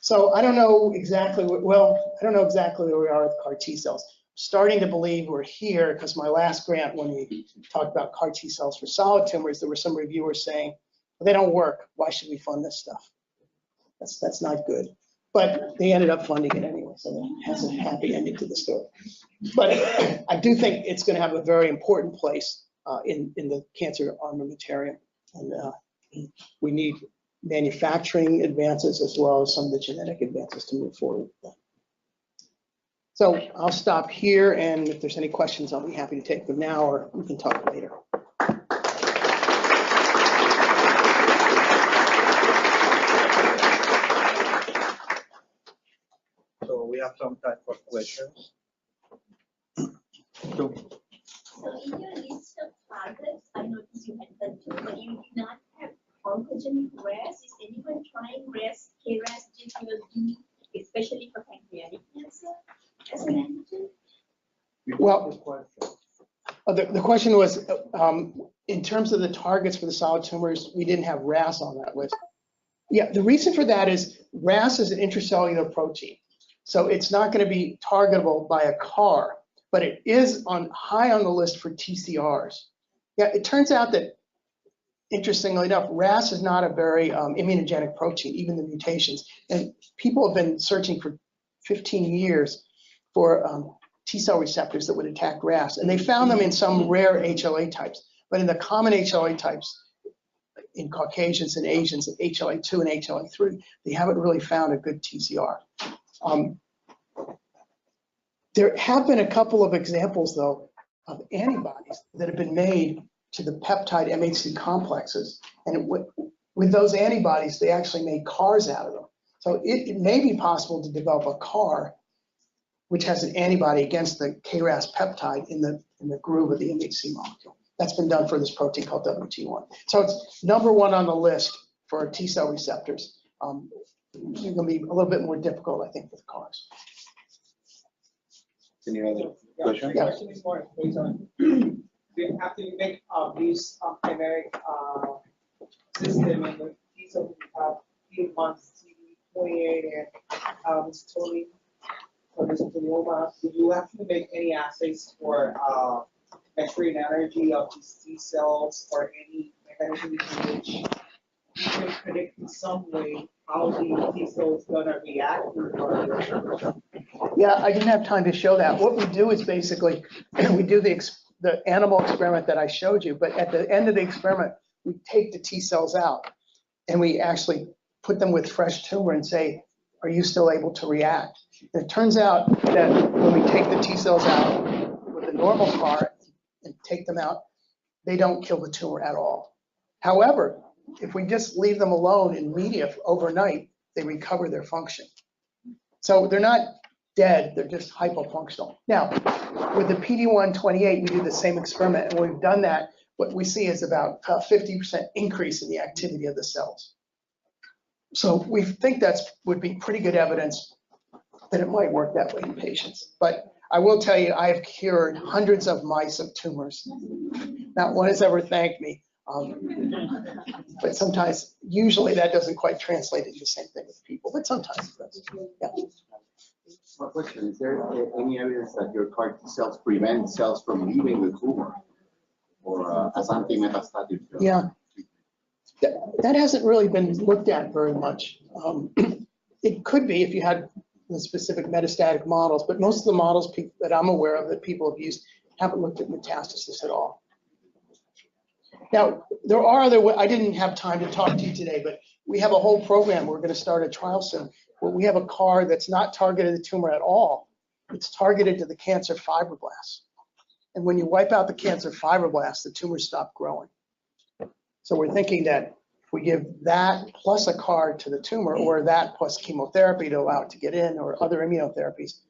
So I don't know exactly, where we are with CAR T cells. Starting to believe we're here because my last grant, when we talked about CAR T cells for solid tumors, there were some reviewers saying, well, they don't work. Why should we fund this stuff? That's not good. But they ended up funding it anyway, so it has a happy ending to the story. But I do think it's going to have a very important place in the cancer armamentarium. And we need manufacturing advances as well as some of the genetic advances to move forward. So I'll stop here, and if there's any questions, I'll be happy to take them now, or we can talk later. So we have some time for questions. So in your list of targets, I noticed you had that too, but you did not have oncogenic RAS. Is anyone trying RAS, KRAS, G12D, especially for pancreatic cancer as an antigen? Well, the question was, in terms of the targets for the solid tumors, we didn't have RAS on that list. Yeah, the reason for that is RAS is an intracellular protein. So it's not going to be targetable by a CAR, but it is high on the list for TCRs. Yeah, it turns out that, interestingly enough, RAS is not a very immunogenic protein, even the mutations. And people have been searching for 15 years for T cell receptors that would attack RAS. And they found them in some rare HLA types, but in the common HLA types, in Caucasians and Asians, HLA-2 and HLA-3, they haven't really found a good TCR. There have been a couple of examples, though, of antibodies that have been made to the peptide MHC complexes. And with those antibodies, they actually made CARs out of them. So it may be possible to develop a CAR which has an antibody against the KRAS peptide in the groove of the MHC molecule. That's been done for this protein called WT1. So it's #1 on the list for T cell receptors. It's going to be a little bit more difficult, I think, with CARs. Any other question? Yeah. Question is more based on, we have to make this chimeric system and the T cells have PD-1, CD28, and storing for this glioma. Do you have to make any assays for measuring energy of these T cells or any mechanism in which you can predict in some way how the T cells gonna react? Yeah, I didn't have time to show that. What we do is basically, we do the animal experiment that I showed you, but at the end of the experiment, we take the T cells out and we actually put them with fresh tumor and say, are you still able to react? And it turns out that when we take the T cells out with a normal CAR and take them out, they don't kill the tumor at all. However, if we just leave them alone in media overnight, they recover their function. So they're not dead, they're just hypofunctional. Now, with the PD-128, we do the same experiment, and when we've done that, what we see is about a 50% increase in the activity of the cells. So we think that would be pretty good evidence that it might work that way in patients. But I will tell you, I have cured hundreds of mice of tumors. Not one has ever thanked me. But sometimes, usually that doesn't quite translate into the same thing with people, but sometimes it does. Yeah. One question, is there any evidence that your CAR T cells prevent cells from leaving the tumor or as anti-metastatic? Yeah. That hasn't really been looked at very much. It could be if you had the specific metastatic models, but most of the models that I'm aware of that people have used haven't looked at metastasis at all. Now, there are other ways. I didn't have time to talk to you today, but we have a whole program. We're going to start a trial soon where we have a CAR that's not targeted to the tumor at all. It's targeted to the cancer fibroblasts. And when you wipe out the cancer fibroblasts, the tumors stop growing. So we're thinking that if we give that plus a CAR to the tumor, or that plus chemotherapy to allow it to get in, or other immunotherapies,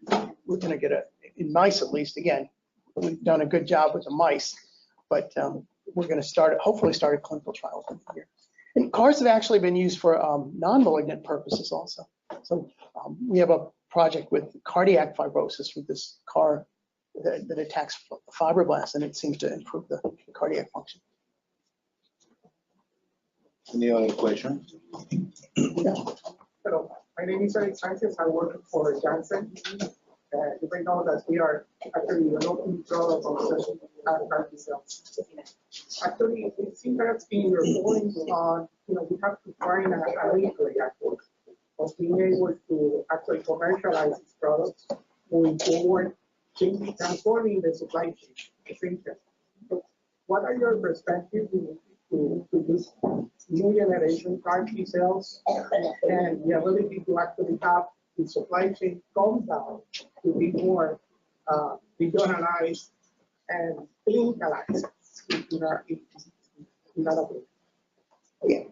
we're going to get in mice at least, again, we've done a good job with the mice, but we're going to hopefully start a clinical trial within the year. And CARs have actually been used for non-malignant purposes also. So we have a project with cardiac fibrosis with this CAR that attacks fibroblasts, and it seems to improve the cardiac function. Any other question? Yeah. Hello, my name is Eric Sanchez. I work for Janssen. You may know that we are actually developing products on CAR T cells. Actually, it seems that in your point on, we have to find a legal approach of being able to actually commercialize these products moving forward, transforming the supply chain. Essentially. So what are your perspectives to this new generation CAR T cells and the ability to actually have the supply chain come down to be more regionalized and clinicalized in that approach?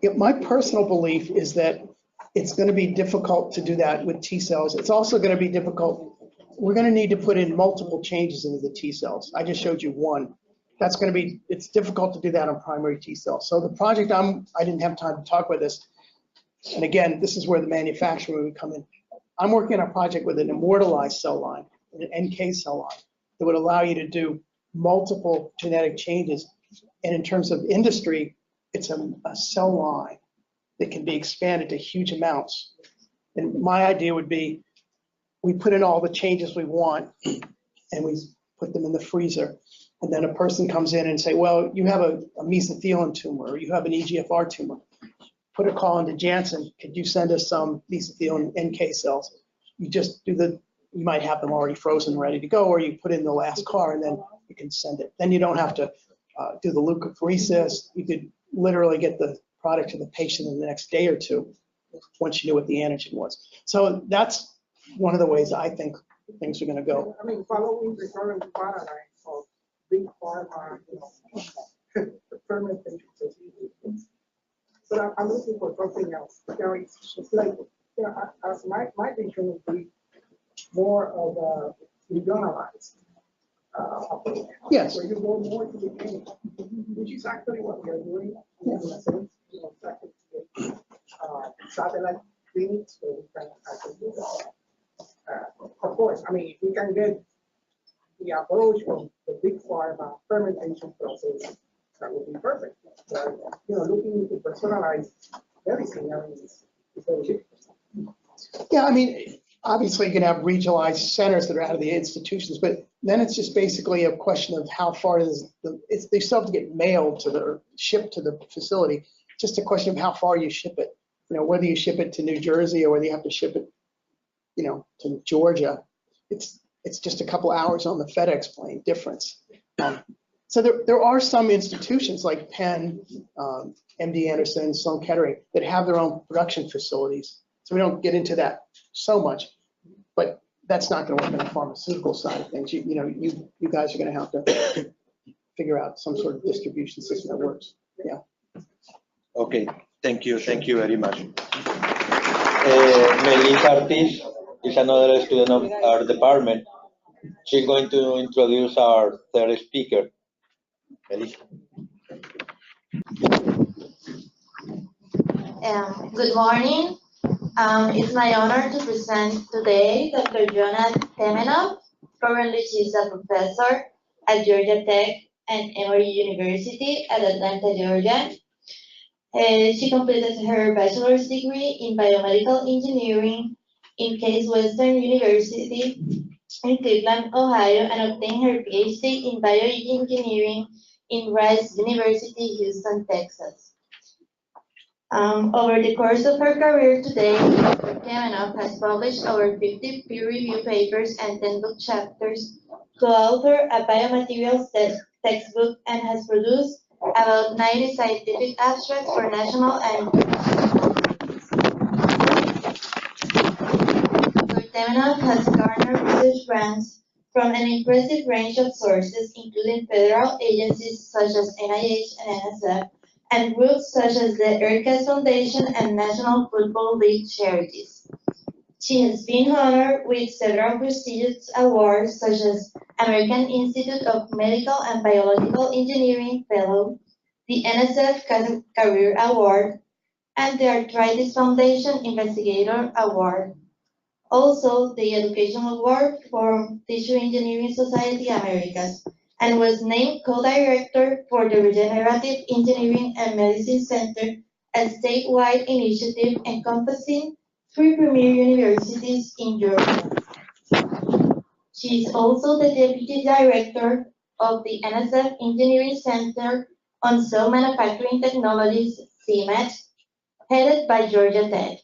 Yeah, my personal belief is that it's going to be difficult to do that with T cells. It's also going to be difficult. We're going to need to put in multiple changes into the T cells. I just showed you one. That's going to be, it's difficult to do that on primary T cells. So the project I didn't have time to talk about this. And again, this is where the manufacturing would come in. I'm working on a project with an immortalized cell line, an NK cell line, that would allow you to do multiple genetic changes. And in terms of industry, it's a cell line that can be expanded to huge amounts. And my idea would be, we put in all the changes we want and we put them in the freezer. And then a person comes in and say, well, you have a mesothelioma tumor, or you have an EGFR tumor. Put a call into Janssen, could you send us some mesothelioma NK cells? You just do you might have them already frozen, ready to go, or you put in the last car and then you can send it. Then you don't have to do the leukapheresis. You could literally get the product to the patient in the next day or two once you knew what the antigen was. So that's one of the ways I think things are going to go. I mean, following the current paradigm of big pharma, fermentation procedures. But I'm looking for something else. It's like, as my vision would be more of a regionalized approach. Yes. Where you go more to the clinic, which is actually what we are doing in a sense, satellite clinics where we can actually do that. Of course, I mean, if we can get the approach from the big pharma fermentation process, that would be perfect. But, looking into personalized medicine, I mean, it's very difficult. Yeah, I mean, obviously you can have regionalized centers that are out of the institutions, but then it's just basically a question of how far is they still have to get mailed to or shipped to the facility. Just a question of how far you ship it. Whether you ship it to New Jersey or whether you have to ship it, to Georgia. It's just a couple hours on the FedEx plane difference. So there are some institutions like Penn, MD Anderson, Sloan Kettering that have their own production facilities. So we don't get into that so much, but that's not going to work on the pharmaceutical side of things. You guys are going to have to figure out some sort of distribution system that works. Yeah. Okay, thank you very much. Melissa Ortiz is another student of our department. She's going to introduce our third speaker. Melissa. Good morning. It's my honor to present today Dr. Jonah Temenov. Currently, she's a professor at Georgia Tech and Emory University at Atlanta, Georgia. She completed her bachelor's degree in biomedical engineering in Case Western University in Cleveland, Ohio, and obtained her PhD in bioengineering in Rice University, Houston, Texas. Over the course of her career today, Dr. Temenov has published over 50 peer-reviewed papers and 10 book chapters, co-authored a biomaterials textbook, and has produced about 90 scientific abstracts for national and Dr. Temenov has garnered research grants from an impressive range of sources, including federal agencies such as NIH and NSF, and groups such as the ERCAS Foundation and National Football League charities. She has been honored with several prestigious awards such as American Institute of Medical and Biological Engineering Fellow, the NSF Career Award, and the Arthritis Foundation Investigator Award. Also, the Educational Award for Tissue Engineering Society Americas, and was named co-director for the Regenerative Engineering and Medicine Center, a statewide initiative encompassing 3 premier universities in Georgia. She is also the deputy director of the NSF Engineering Center on Cell Manufacturing Technologies, CMET, headed by Georgia Tech.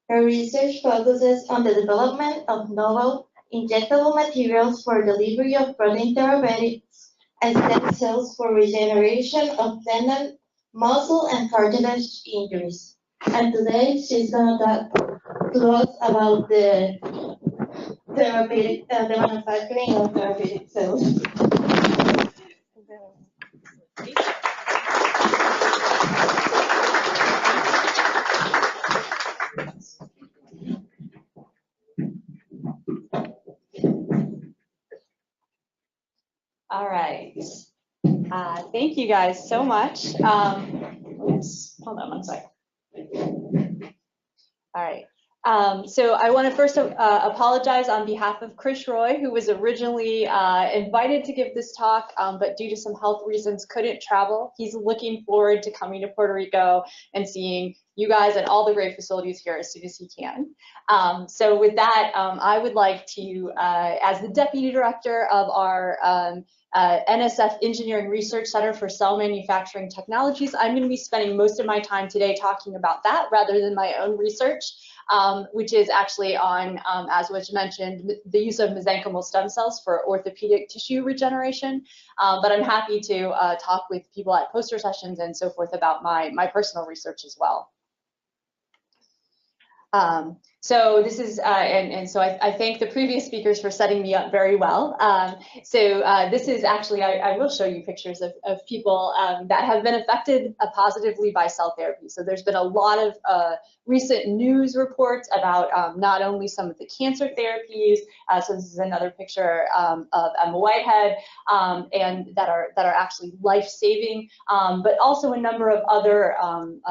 Her research focuses on the development of novel injectable materials for delivery of protein therapeutics and stem cells for regeneration of tendon, muscle, and cartilage injuries. And today she's going to talk to us about the therapeutic, the manufacturing of therapeutic cells. All right. Thank you guys so much. Oops, hold on one second. All right. So I want to first apologize on behalf of Chris Roy, who was originally invited to give this talk, but due to some health reasons couldn't travel. He's looking forward to coming to Puerto Rico and seeing you guys and all the great facilities here as soon as he can. So with that, I would like to, as the Deputy Director of our NSF Engineering Research Center for Cell Manufacturing Technologies, I'm going to be spending most of my time today talking about that rather than my own research, which is actually on, as was mentioned, the use of mesenchymal stem cells for orthopedic tissue regeneration. But I'm happy to talk with people at poster sessions and so forth about my personal research as well. So this is, and so I thank the previous speakers for setting me up very well. This is actually, I will show you pictures of people that have been affected positively by cell therapy. So there's been a lot of recent news reports about not only some of the cancer therapies, so this is another picture of Emma Whitehead, and that are actually life-saving, but also a number of other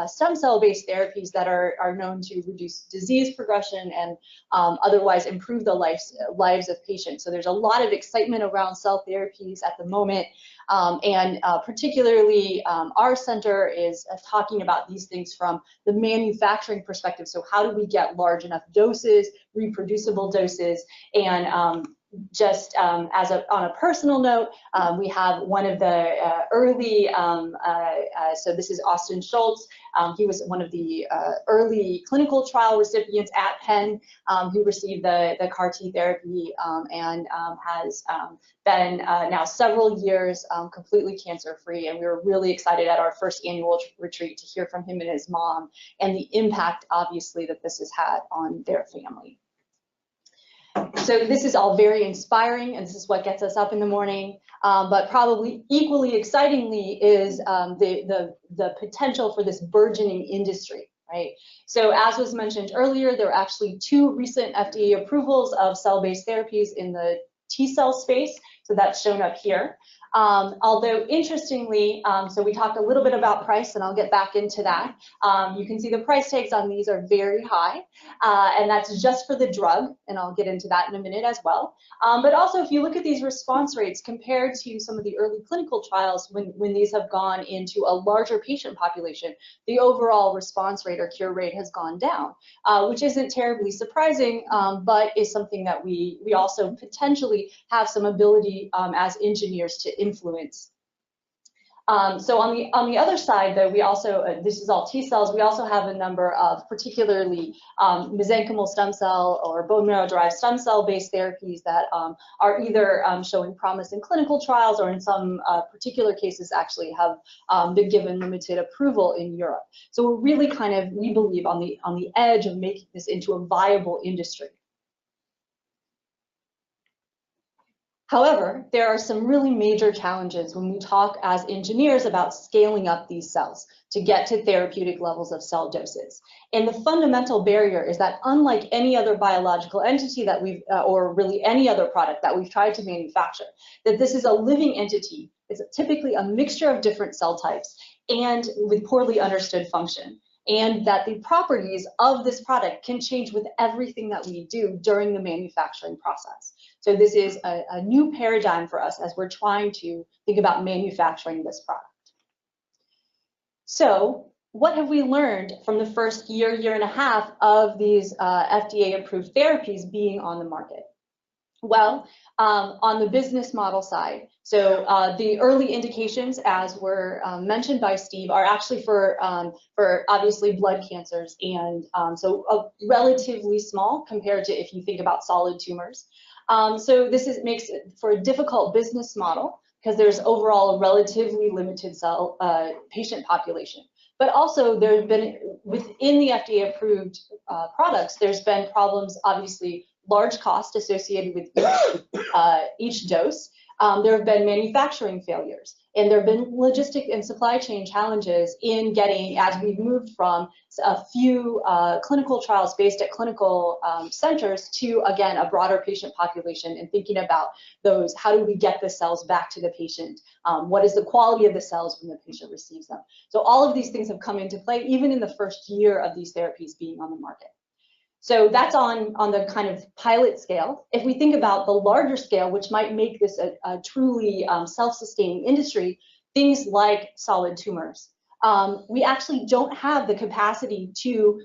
stem cell-based therapies that are known to reduce disease progression and otherwise improve the lives of patients. So there's a lot of excitement around cell therapies at the moment, and particularly our center is talking about these things from the manufacturing perspective. So how do we get large enough doses, reproducible doses, and just on a personal note, we have one of the early, so this is Austin Schultz. He was one of the early clinical trial recipients at Penn who received the CAR T therapy and has been now several years completely cancer-free. And we were really excited at our first annual retreat to hear from him and his mom and the impact, obviously, that this has had on their family. So this is all very inspiring, and this is what gets us up in the morning. But probably equally excitingly is the potential for this burgeoning industry, right? So as was mentioned earlier, there are actually 2 recent FDA approvals of cell-based therapies in the T-cell space. So that's shown up here. Although interestingly, so we talked a little bit about price, and I'll get back into that. You can see the price tags on these are very high, and that's just for the drug, and I'll get into that in a minute as well. But also, if you look at these response rates compared to some of the early clinical trials, when these have gone into a larger patient population, the overall response rate or cure rate has gone down, which isn't terribly surprising, but is something that we also potentially have some ability as engineers to influence. So on the other side, though, we also, this is all T cells, we also have a number of particularly mesenchymal stem cell or bone marrow-derived stem cell-based therapies that are either showing promise in clinical trials or in some particular cases actually have been given limited approval in Europe. So we're really kind of, we believe, on the edge of making this into a viable industry. However, there are some really major challenges when we talk as engineers about scaling up these cells to get to therapeutic levels of cell doses. And the fundamental barrier is that unlike any other biological entity that we've, or really any other product that we've tried to manufacture, that this is a living entity. It's typically a mixture of different cell types and with poorly understood function. And that the properties of this product can change with everything that we do during the manufacturing process. So this is a new paradigm for us as we're trying to think about manufacturing this product. So what have we learned from the first year and a half of these FDA-approved therapies being on the market? Well, on the business model side, so the early indications, as were mentioned by Steve, are actually for obviously blood cancers, and so relatively small compared to if you think about solid tumors. So this makes it for a difficult business model because there's overall a relatively limited cell patient population. But also there have been, within the FDA-approved products, there's been problems, obviously, large cost associated with each dose. There have been manufacturing failures, and there have been logistic and supply chain challenges in getting, as we've moved from a few clinical trials based at clinical centers to, again, a broader patient population, and thinking about those, how do we get the cells back to the patient? What is the quality of the cells when the patient receives them? So all of these things have come into play, even in the first year of these therapies being on the market. So that's on the kind of pilot scale. If we think about the larger scale, which might make this a truly self-sustaining industry, things like solid tumors. we actually don't have the capacity to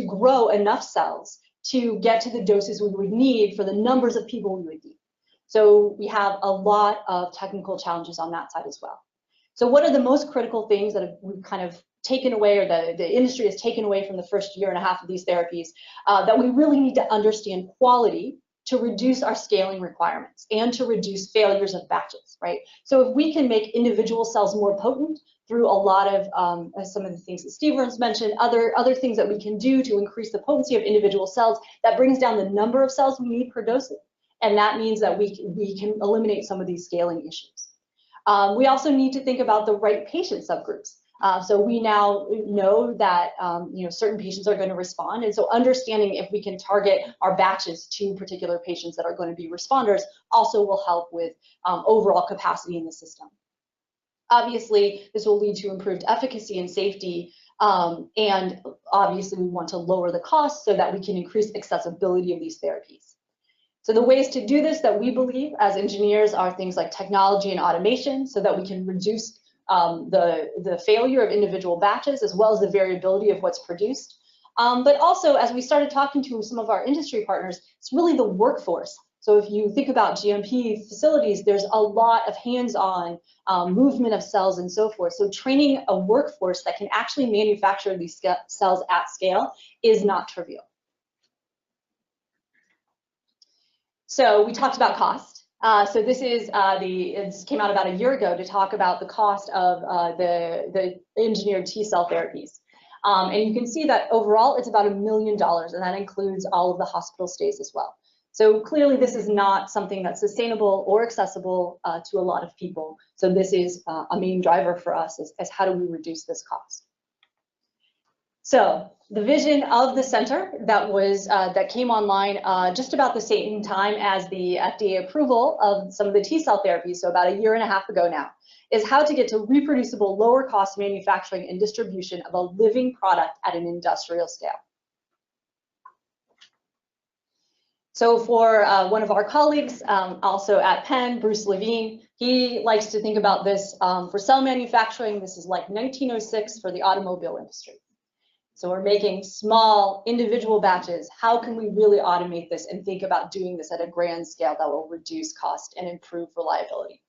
grow enough cells to get to the doses we would need for the numbers of people we would need. So we have a lot of technical challenges on that side as well. So what are the most critical things that we've kind of taken away, or the industry has taken away from the first year and a half of these therapies, that we really need to understand quality to reduce our scaling requirements and to reduce failures of batches, right? So if we can make individual cells more potent through a lot of some of the things that Steve Burns mentioned, other things that we can do to increase the potency of individual cells, that brings down the number of cells we need per dose. And that means that we can eliminate some of these scaling issues. We also need to think about the right patient subgroups. So we now know that certain patients are going to respond, and so understanding if we can target our batches to particular patients that are going to be responders also will help with overall capacity in the system. Obviously, this will lead to improved efficacy and safety, and obviously we want to lower the cost so that we can increase accessibility of these therapies. So the ways to do this that we believe as engineers are things like technology and automation, so that we can reduce the failure of individual batches as well as the variability of what's produced. But also, as we started talking to some of our industry partners, it's really the workforce. So if you think about GMP facilities, there's a lot of hands-on movement of cells and so forth. So training a workforce that can actually manufacture these cells at scale is not trivial. So we talked about cost. So this is this came out about a year ago to talk about the cost of the engineered T-cell therapies. And you can see that overall it's about $1 million, and that includes all of the hospital stays as well. So clearly this is not something that's sustainable or accessible to a lot of people. So this is a main driver for us as how do we reduce this cost. So the vision of the center that came online just about the same time as the FDA approval of some of the T-cell therapies, so about a year and a half ago now, is how to get to reproducible, lower cost manufacturing and distribution of a living product at an industrial scale. So for one of our colleagues, also at Penn, Bruce Levine, he likes to think about this for cell manufacturing. This is like 1906 for the automobile industry. So we're making small individual batches. How can we really automate this and think about doing this at a grand scale that will reduce cost and improve reliability?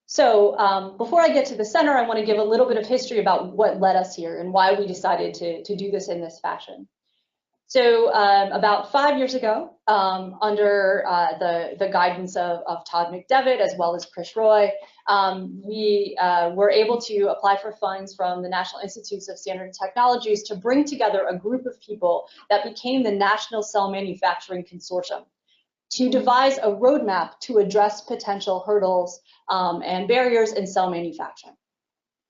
So before I get to the center, I want to give a little bit of history about what led us here and why we decided to do this in this fashion. So about 5 years ago, under the guidance of Todd McDevitt as well as Chris Roy, we were able to apply for funds from the National Institutes of Standard and Technologies to bring together a group of people that became the National Cell Manufacturing Consortium to devise a roadmap to address potential hurdles and barriers in cell manufacturing.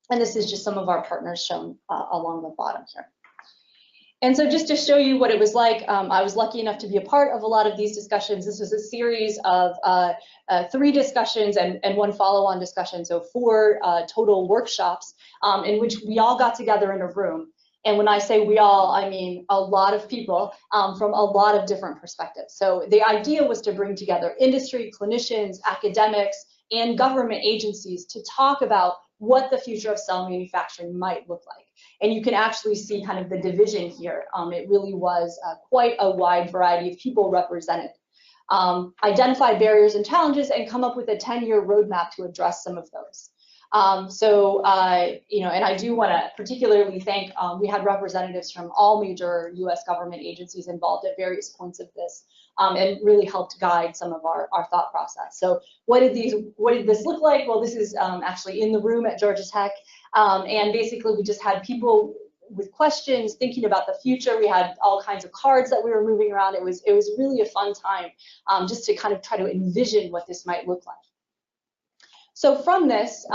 And this is just some of our partners shown along the bottom here. And so just to show you what it was like, I was lucky enough to be a part of a lot of these discussions. This was a series of 3 discussions and 1 follow-on discussion, so 4 total workshops in which we all got together in a room. And when I say we all, I mean a lot of people from a lot of different perspectives. So the idea was to bring together industry, clinicians, academics, and government agencies to talk about what the future of cell manufacturing might look like. And you can actually see kind of the division here. It really was quite a wide variety of people represented. Identify barriers and challenges and come up with a 10-year roadmap to address some of those. And I do want to particularly thank, we had representatives from all major US government agencies involved at various points of this, and really helped guide some of our thought process. So what did this look like? Well, this is actually in the room at Georgia Tech. And basically we just had people with questions, thinking about the future. We had all kinds of cards that we were moving around. It was really a fun time just to kind of try to envision what this might look like. So from this,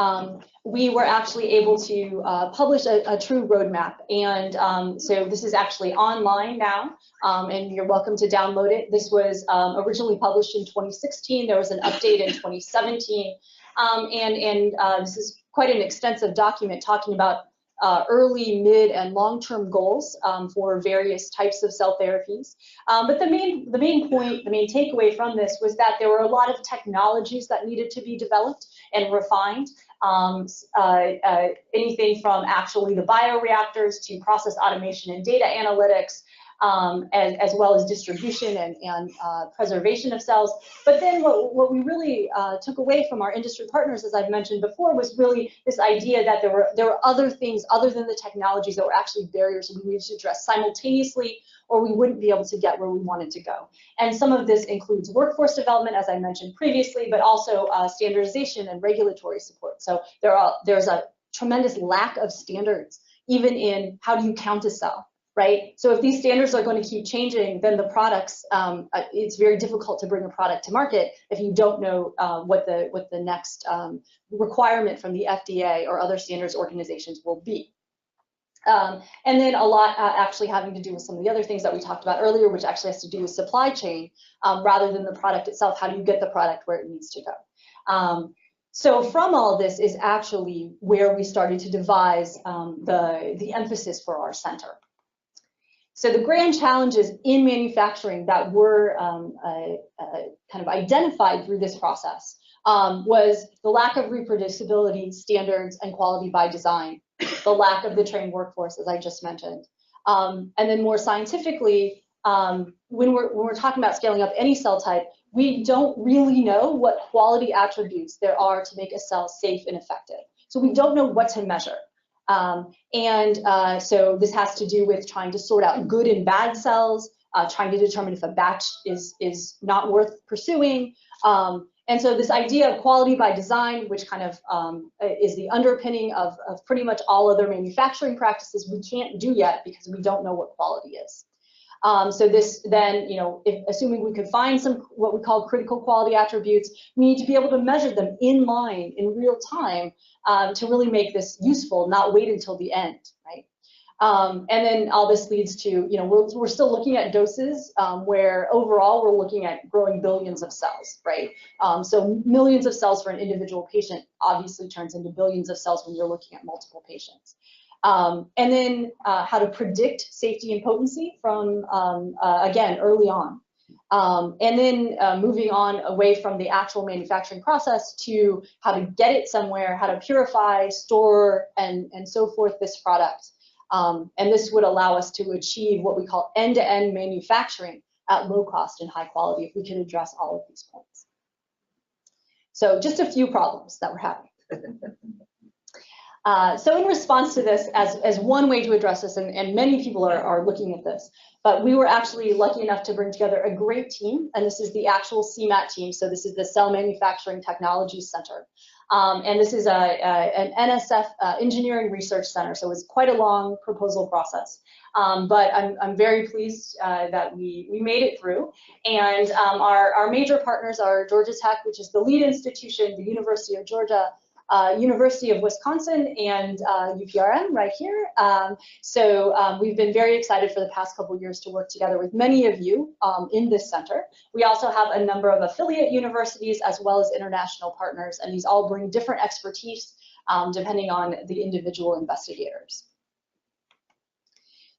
we were actually able to publish a true roadmap. And so this is actually online now, and you're welcome to download it. This was originally published in 2016. There was an update in 2017. And this is quite an extensive document talking about early, mid, and long-term goals for various types of cell therapies. But the main point, the main takeaway from this was that there were a lot of technologies that needed to be developed and refined. Anything from actually the bioreactors to process automation and data analytics, as well as distribution and preservation of cells. But then what we really took away from our industry partners, as I've mentioned before, was really this idea that there were other things other than the technologies that were actually barriers we needed to address simultaneously, or we wouldn't be able to get where we wanted to go. And some of this includes workforce development, as I mentioned previously, but also standardization and regulatory support. So there's a tremendous lack of standards, even in how do you count a cell, right? So if these standards are going to keep changing, then the products, it's very difficult to bring a product to market if you don't know what the next requirement from the FDA or other standards organizations will be. And then a lot actually having to do with some of the other things that we talked about earlier, which actually has to do with supply chain rather than the product itself. How do you get the product where it needs to go? So from all this is actually where we started to devise the emphasis for our center. So the grand challenges in manufacturing that were kind of identified through this process was the lack of reproducibility, standards, and quality by design, the lack of the trained workforce, as I just mentioned. And then more scientifically, when we're talking about scaling up any cell type, we don't really know what quality attributes there are to make a cell safe and effective. So we don't know what to measure. So this has to do with trying to sort out good and bad cells, trying to determine if a batch is not worth pursuing. And so this idea of quality by design, which kind of is the underpinning of pretty much all other manufacturing practices, we can't do yet because we don't know what quality is. So this then, assuming we could find some what we call critical quality attributes, we need to be able to measure them in line in real time to really make this useful, not wait until the end, right? And then all this leads to, we're still looking at doses where overall we're looking at growing billions of cells, right? So millions of cells for an individual patient obviously turns into billions of cells when you're looking at multiple patients. And then how to predict safety and potency from, again, early on. And then moving on away from the actual manufacturing process to how to get it somewhere, how to purify, store, and so forth this product. And this would allow us to achieve what we call end-to-end manufacturing at low cost and high quality if we can address all of these points. So just a few problems that we're having. So in response to this, as one way to address this, and many people are looking at this, but we were actually lucky enough to bring together a great team, and this is the actual CMAT team. So this is the Cell Manufacturing Technology Center. And this is an NSF Engineering Research Center, so it's quite a long proposal process. But I'm very pleased that we made it through. And our major partners are Georgia Tech, which is the lead institution, the University of Georgia, University of Wisconsin, and UPRM right here. So we've been very excited for the past couple of years to work together with many of you in this center. We also have a number of affiliate universities as well as international partners, and these all bring different expertise depending on the individual investigators.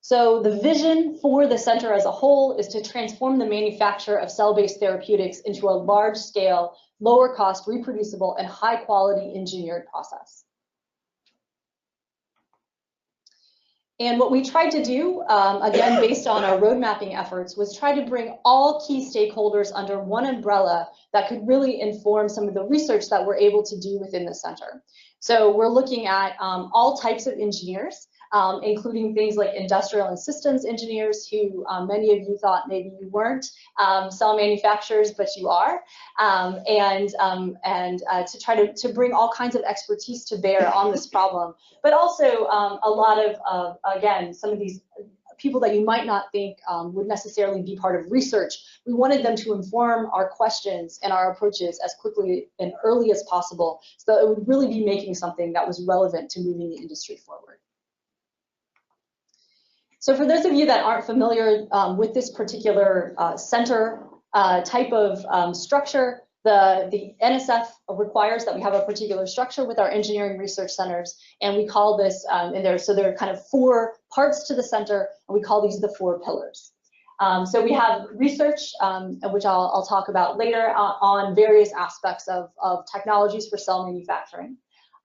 So the vision for the center as a whole is to transform the manufacture of cell-based therapeutics into a large-scale, lower-cost, reproducible, and high-quality engineered process. And what we tried to do, again, based on our road mapping efforts, was try to bring all key stakeholders under one umbrella that could really inform some of the research that we're able to do within the center. So we're looking at all types of engineers, including things like industrial and systems engineers, who many of you thought maybe you weren't cell manufacturers, but you are, and to try to bring all kinds of expertise to bear on this problem, but also a lot of, again, some of these people that you might not think would necessarily be part of research. We wanted them to inform our questions and our approaches as quickly and early as possible, so that it would really be making something that was relevant to moving the industry forward. So for those of you that aren't familiar with this particular center type of structure, The NSF requires that we have a particular structure with our engineering research centers, and we call this, so there are kind of 4 parts to the center, and we call these the 4 pillars. So we have research, which I'll talk about later, on various aspects of technologies for cell manufacturing.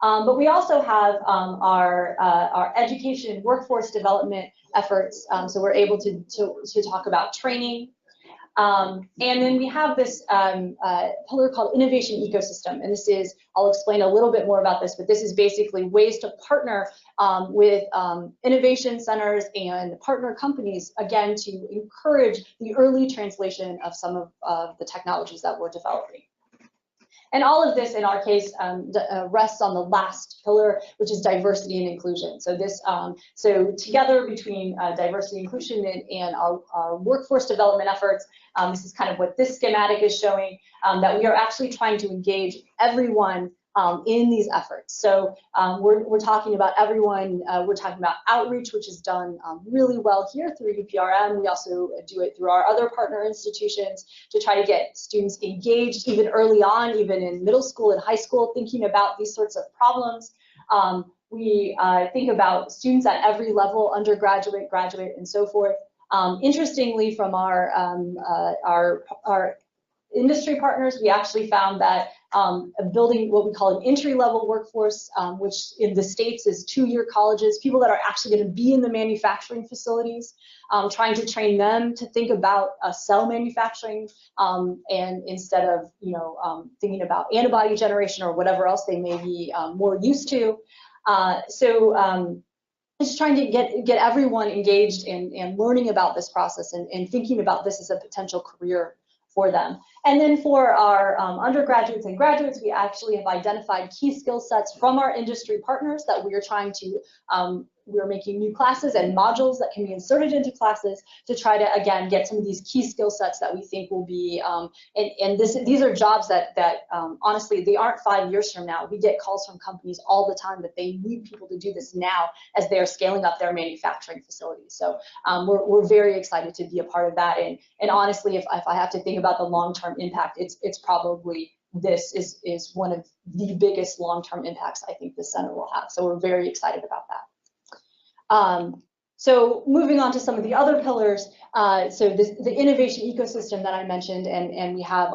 But we also have our education and workforce development efforts, so we're able to talk about training. And then we have this pillar called innovation ecosystem, and this is, I'll explain a little bit more about this, but this is basically ways to partner with innovation centers and partner companies, again, to encourage the early translation of some of the technologies that we're developing. And all of this, in our case, rests on the last pillar, which is diversity and inclusion. So this, so together between diversity and inclusion and our workforce development efforts, this is kind of what this schematic is showing, that we are actually trying to engage everyone in these efforts. So we're talking about everyone, we're talking about outreach, which is done really well here through UPRM. We also do it through our other partner institutions to try to get students engaged even early on, even in middle school and high school, thinking about these sorts of problems. We think about students at every level, undergraduate, graduate, and so forth. Interestingly, from our industry partners, we actually found that building what we call an entry-level workforce, which in the States is 2-year colleges, people that are actually going to be in the manufacturing facilities, trying to train them to think about cell manufacturing, and instead of thinking about antibody generation or whatever else they may be more used to. Just trying to get everyone engaged in learning about this process and thinking about this as a potential career for them. And then for our undergraduates and graduates, we actually have identified key skill sets from our industry partners that we are trying to, we're making new classes and modules that can be inserted into classes to try to, again, get some of these key skill sets that we think will be, these are jobs that honestly, they aren't 5 years from now. We get calls from companies all the time that they need people to do this now as they're scaling up their manufacturing facilities. So we're very excited to be a part of that. And honestly, if I have to think about the long-term impact, it's probably, this is one of the biggest long-term impacts I think the center will have. So we're very excited about that. So moving on to some of the other pillars, so the innovation ecosystem that I mentioned, and we have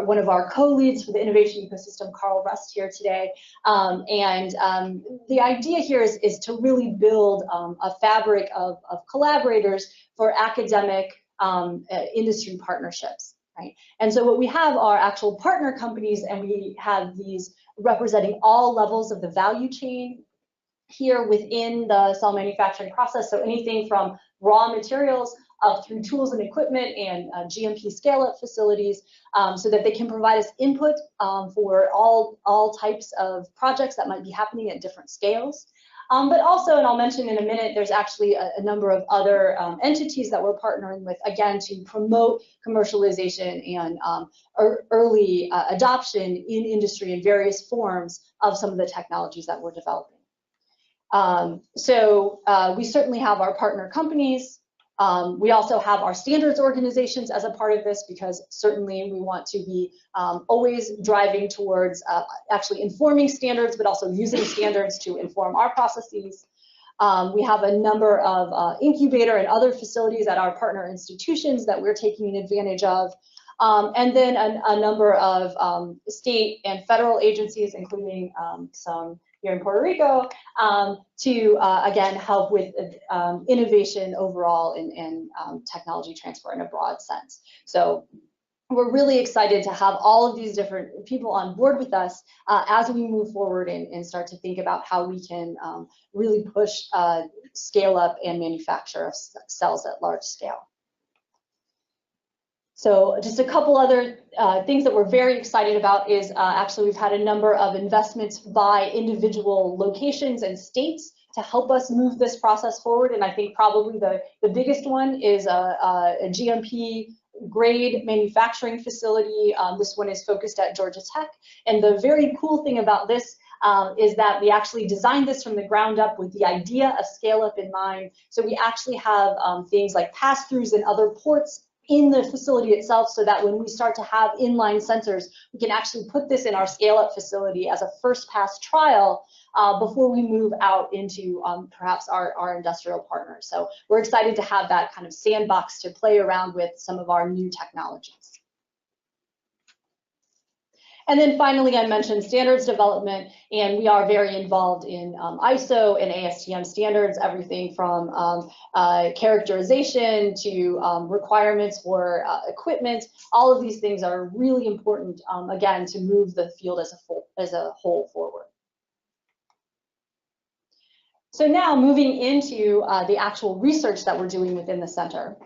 one of our co-leads for the innovation ecosystem, Carl Rust, here today. The idea here is to really build a fabric of collaborators for academic industry partnerships. Right? And so what we have are actual partner companies, and we have these representing all levels of the value chain here within the cell manufacturing process. So anything from raw materials up through tools and equipment and GMP scale-up facilities, so that they can provide us input for all types of projects that might be happening at different scales. But also, and I'll mention in a minute, there's actually a number of other entities that we're partnering with, again, to promote commercialization and early adoption in industry in various forms of some of the technologies that we're developing. We certainly have our partner companies. We also have our standards organizations as a part of this, because certainly we want to be always driving towards actually informing standards, but also using standards to inform our processes. We have a number of incubator and other facilities at our partner institutions that we're taking advantage of. And then a number of state and federal agencies, including some here in Puerto Rico, to again help with innovation overall and technology transfer in a broad sense. So we're really excited to have all of these different people on board with us as we move forward and start to think about how we can really push scale up and manufacture of cells at large scale. So just a couple other things that we're very excited about is actually we've had a number of investments by individual locations and states to help us move this process forward. And I think probably the biggest one is a GMP grade manufacturing facility. This one is focused at Georgia Tech. And the very cool thing about this is that we actually designed this from the ground up with the idea of scale up in mind. So we actually have things like pass-throughs and other ports in the facility itself, so that when we start to have inline sensors, we can actually put this in our scale-up facility as a first pass trial before we move out into perhaps our industrial partners. So we're excited to have that kind of sandbox to play around with some of our new technologies. And then finally, I mentioned standards development, and we are very involved in ISO and ASTM standards, everything from characterization to requirements for equipment. All of these things are really important, again, to move the field as a whole forward. So now moving into the actual research that we're doing within the center.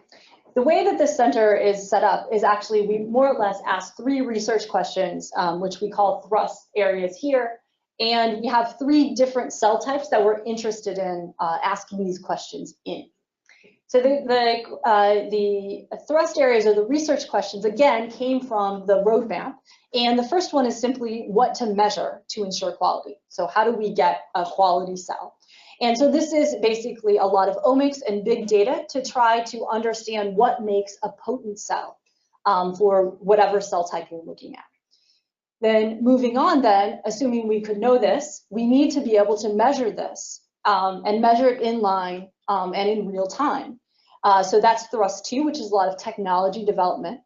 The way that this center is set up is actually we more or less ask 3 research questions, which we call thrust areas here. And we have 3 different cell types that we're interested in asking these questions in. So the thrust areas or the research questions, again, came from the roadmap. And the first one is simply what to measure to ensure quality. So how do we get a quality cell? And so this is basically a lot of omics and big data to try to understand what makes a potent cell for whatever cell type you're looking at. Then moving on then, assuming we could know this, we need to be able to measure this and measure it in line and in real time. So that's thrust 2, which is a lot of technology development.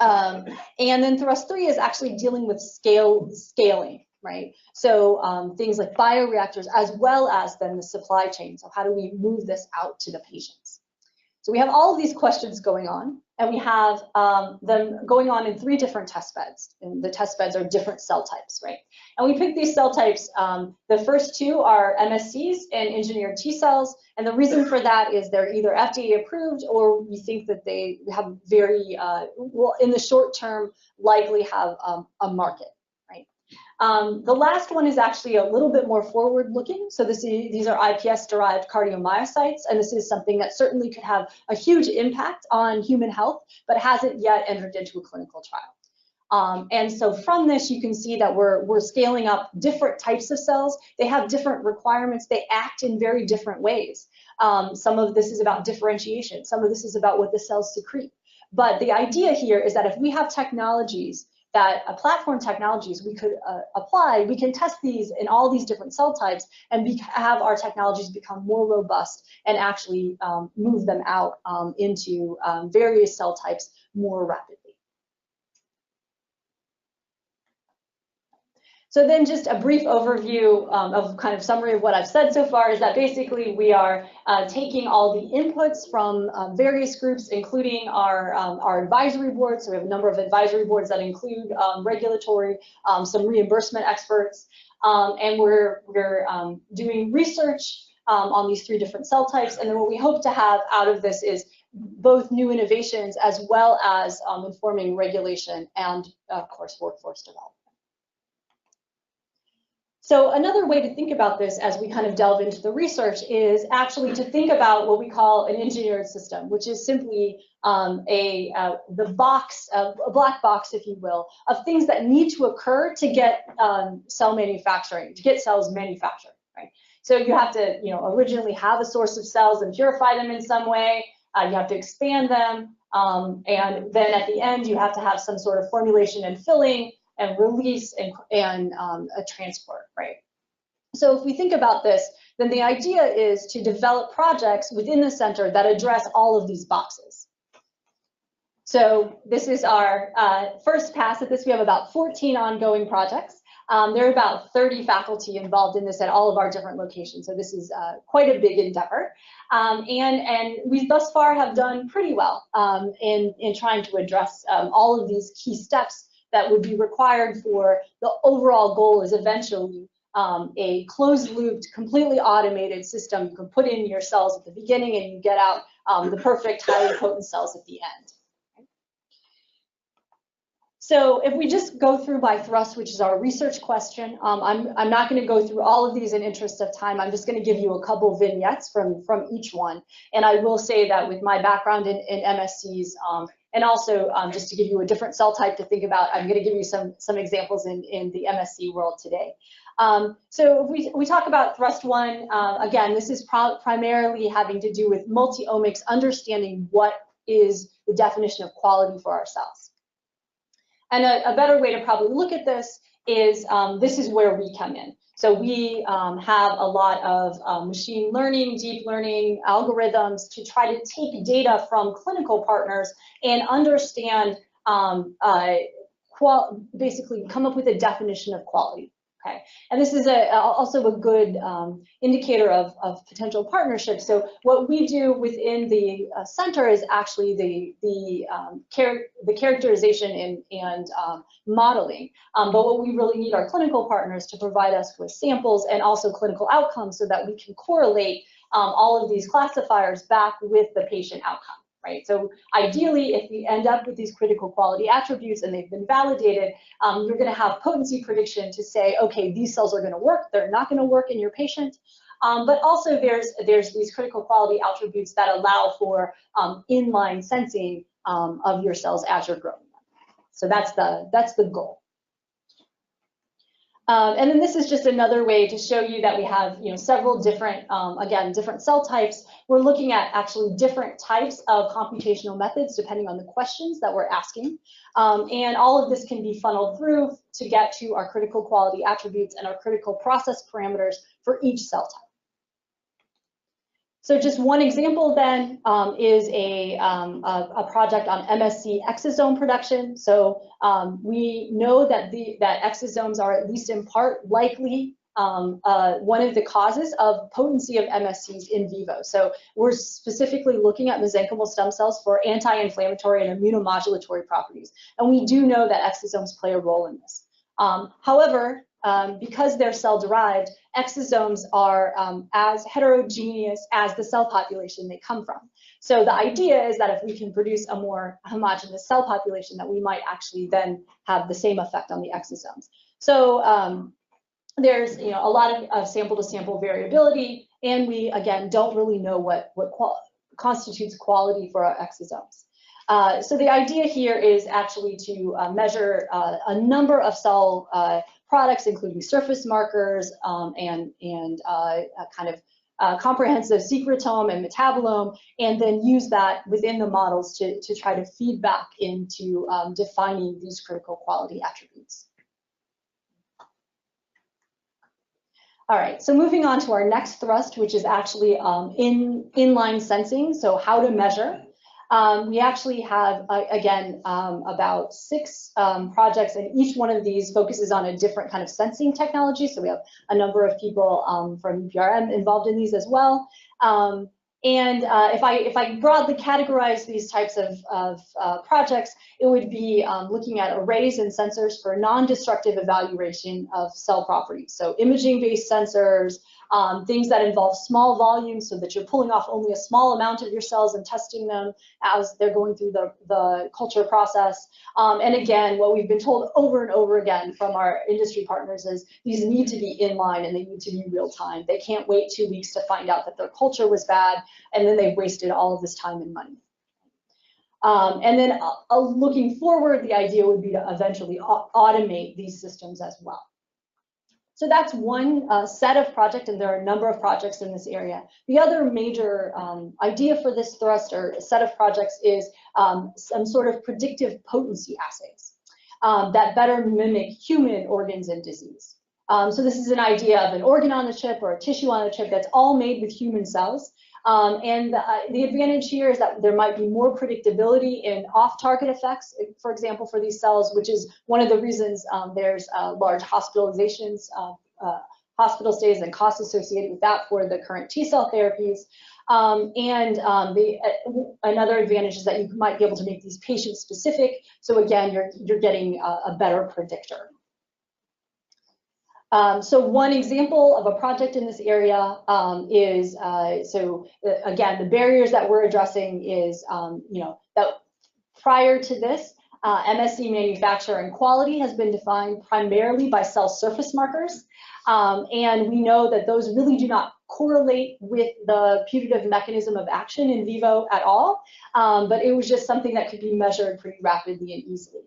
And then thrust 3 is actually dealing with scaling. Right? So things like bioreactors, as well as then the supply chain. So how do we move this out to the patients? So we have all of these questions going on, and we have them going on in 3 different test beds. And the test beds are different cell types, right? And we picked these cell types. The first 2 are MSCs and engineered T cells. And the reason for that is they're either FDA approved, or we think that they have very, well, in the short term, likely have a market. The last one is actually a little bit more forward-looking. So these are iPS-derived cardiomyocytes, and this is something that certainly could have a huge impact on human health, but hasn't yet entered into a clinical trial. And so from this, you can see that we're scaling up different types of cells. They have different requirements. They act in very different ways. Some of this is about differentiation. Some of this is about what the cells secrete. But the idea here is that if we have technologies platform technologies we could apply, we can test these in all these different cell types and have our technologies become more robust and actually move them out into various cell types more rapidly. So then just a brief overview of kind of summary of what I've said so far is that basically we are taking all the inputs from various groups, including our advisory board. So we have a number of advisory boards that include regulatory, some reimbursement experts, and we're doing research on these 3 different cell types. And then what we hope to have out of this is both new innovations as well as informing regulation and, of course, workforce development. So another way to think about this as we kind of delve into the research is actually to think about what we call an engineered system, which is simply a black box, if you will, of things that need to occur to get cell manufacturing, to get cells manufactured, right? So you have to, originally have a source of cells and purify them in some way. You have to expand them, and then at the end you have to have some sort of formulation and filling and release and a transport, right? So if we think about this, then the idea is to develop projects within the center that address all of these boxes. So this is our first pass at this. We have about 14 ongoing projects. There are about 30 faculty involved in this at all of our different locations. So this is quite a big endeavor. And we thus far have done pretty well in trying to address all of these key steps that would be required for the overall goal is eventually a closed-looped, completely automated system. You can put in your cells at the beginning and you get out the perfect, highly potent cells at the end. So if we just go through by thrust, which is our research question, I'm not going to go through all of these in interest of time. I'm just going to give you a couple vignettes from each one. And I will say that with my background in MSCs, and also just to give you a different cell type to think about, I'm going to give you some examples in the MSC world today. So if we talk about thrust 1, again, this is primarily having to do with multi-omics, understanding what is the definition of quality for our cells. And a better way to probably look at this is this is where we come in. So we have a lot of machine learning, deep learning algorithms to try to take data from clinical partners and understand, basically come up with a definition of quality. Okay, and this is also a good indicator of potential partnerships. So what we do within the center is actually the characterization and modeling. But what we really need are clinical partners to provide us with samples and also clinical outcomes so that we can correlate all of these classifiers back with the patient outcome. Right. So ideally, if we end up with these critical quality attributes and they've been validated, you're going to have potency prediction to say, okay, these cells are going to work, they're not going to work in your patient. But also there's these critical quality attributes that allow for inline sensing of your cells as you're growing them. So that's the goal. And then this is just another way to show you that we have, several different, again, different cell types. We're looking at actually different types of computational methods depending on the questions that we're asking. And all of this can be funneled through to get to our critical quality attributes and our critical process parameters for each cell type. So just one example then is a project on MSC exosome production. So we know that that exosomes are at least in part likely one of the causes of potency of MSCs in vivo. So we're specifically looking at mesenchymal stem cells for anti-inflammatory and immunomodulatory properties. And we do know that exosomes play a role in this. However, because they're cell-derived, exosomes are as heterogeneous as the cell population they come from. So the idea is that if we can produce a more homogeneous cell population, that we might actually then have the same effect on the exosomes. So there's a lot of sample-to-sample variability, and we, again, don't really know what constitutes quality for our exosomes. So the idea here is actually to measure a number of cell products, including surface markers and kind of comprehensive secretome and metabolome, and then use that within the models to try to feed back into defining these critical quality attributes. All right, so moving on to our next thrust, which is actually inline sensing, so how to measure. We actually have, again, about 6 projects, and each one of these focuses on a different kind of sensing technology. So we have a number of people from UPRM involved in these as well. If I broadly categorize these types of projects, it would be looking at arrays and sensors for non-destructive evaluation of cell properties. So imaging-based sensors, things that involve small volumes so that you're pulling off only a small amount of your cells and testing them as they're going through the culture process. And again, what we've been told over and over again from our industry partners is these need to be inline and they need to be real time. They can't wait 2 weeks to find out that their culture was bad and then they've wasted all of this time and money. And then looking forward, the idea would be to eventually automate these systems as well. So that's one set of projects, and there are a number of projects in this area. The other major idea for this thrust or set of projects is some sort of predictive potency assays that better mimic human organs and disease. So this is an idea of an organ on the chip or a tissue on the chip that's all made with human cells. And the advantage here is that there might be more predictability in off-target effects, for example, for these cells, which is one of the reasons there's large hospitalizations, hospital stays and costs associated with that for the current T-cell therapies. Another advantage is that you might be able to make these patient-specific. So again, you're getting a better predictor. So one example of a project in this area is, again, the barriers that we're addressing is, that prior to this, MSC manufacture and quality has been defined primarily by cell surface markers. And we know that those really do not correlate with the putative mechanism of action in vivo at all, but it was just something that could be measured pretty rapidly and easily.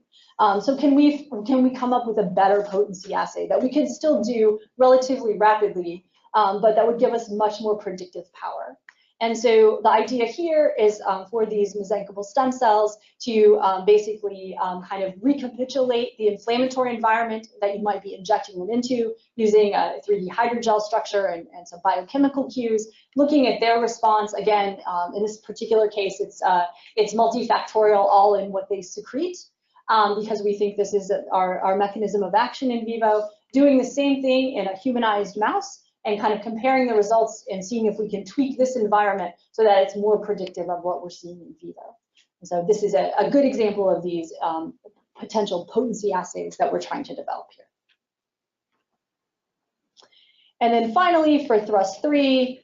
So can we come up with a better potency assay that we can still do relatively rapidly, but that would give us much more predictive power? And so the idea here is for these mesenchymal stem cells to basically kind of recapitulate the inflammatory environment that you might be injecting them into using a 3D hydrogel structure and some biochemical cues, looking at their response. Again, in this particular case, it's multifactorial all in what they secrete, because we think this is our mechanism of action in vivo, doing the same thing in a humanized mouse, and kind of comparing the results and seeing if we can tweak this environment so that it's more predictive of what we're seeing in vivo. And so this is a good example of these potential potency assays that we're trying to develop here. And then finally, for thrust 3,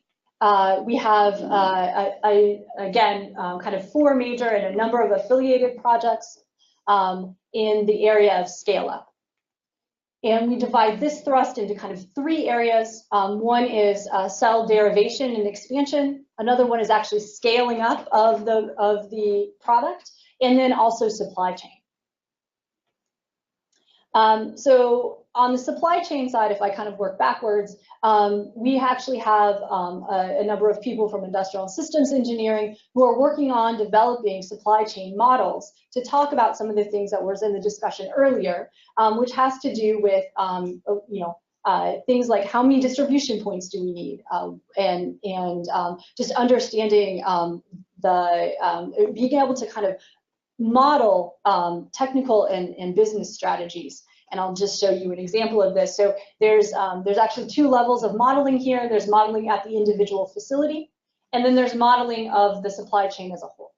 we have, again, kind of 4 major and a number of affiliated projects in the area of scale-up. And we divide this thrust into kind of 3 areas. One is cell derivation and expansion. Another one is actually scaling up of the product, and then also supply chain. So on the supply chain side, if I kind of work backwards, we actually have a number of people from industrial and systems engineering who are working on developing supply chain models to talk about some of the things that was in the discussion earlier, which has to do with things like how many distribution points do we need, and just understanding being able to kind of model technical and business strategies. And I'll just show you an example of this. So there's actually 2 levels of modeling here. There's modeling at the individual facility, and then there's modeling of the supply chain as a whole.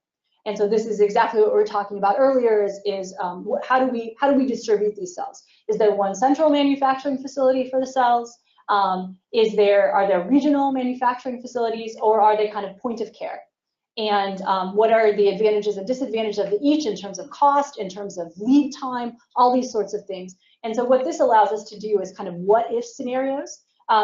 And so this is exactly what we were talking about earlier, is how do we distribute these cells? Is there one central manufacturing facility for the cells? Are there regional manufacturing facilities, or are they kind of point of care? And what are the advantages and disadvantages of each in terms of cost, in terms of lead time, all these sorts of things. And so what this allows us to do is kind of what-if scenarios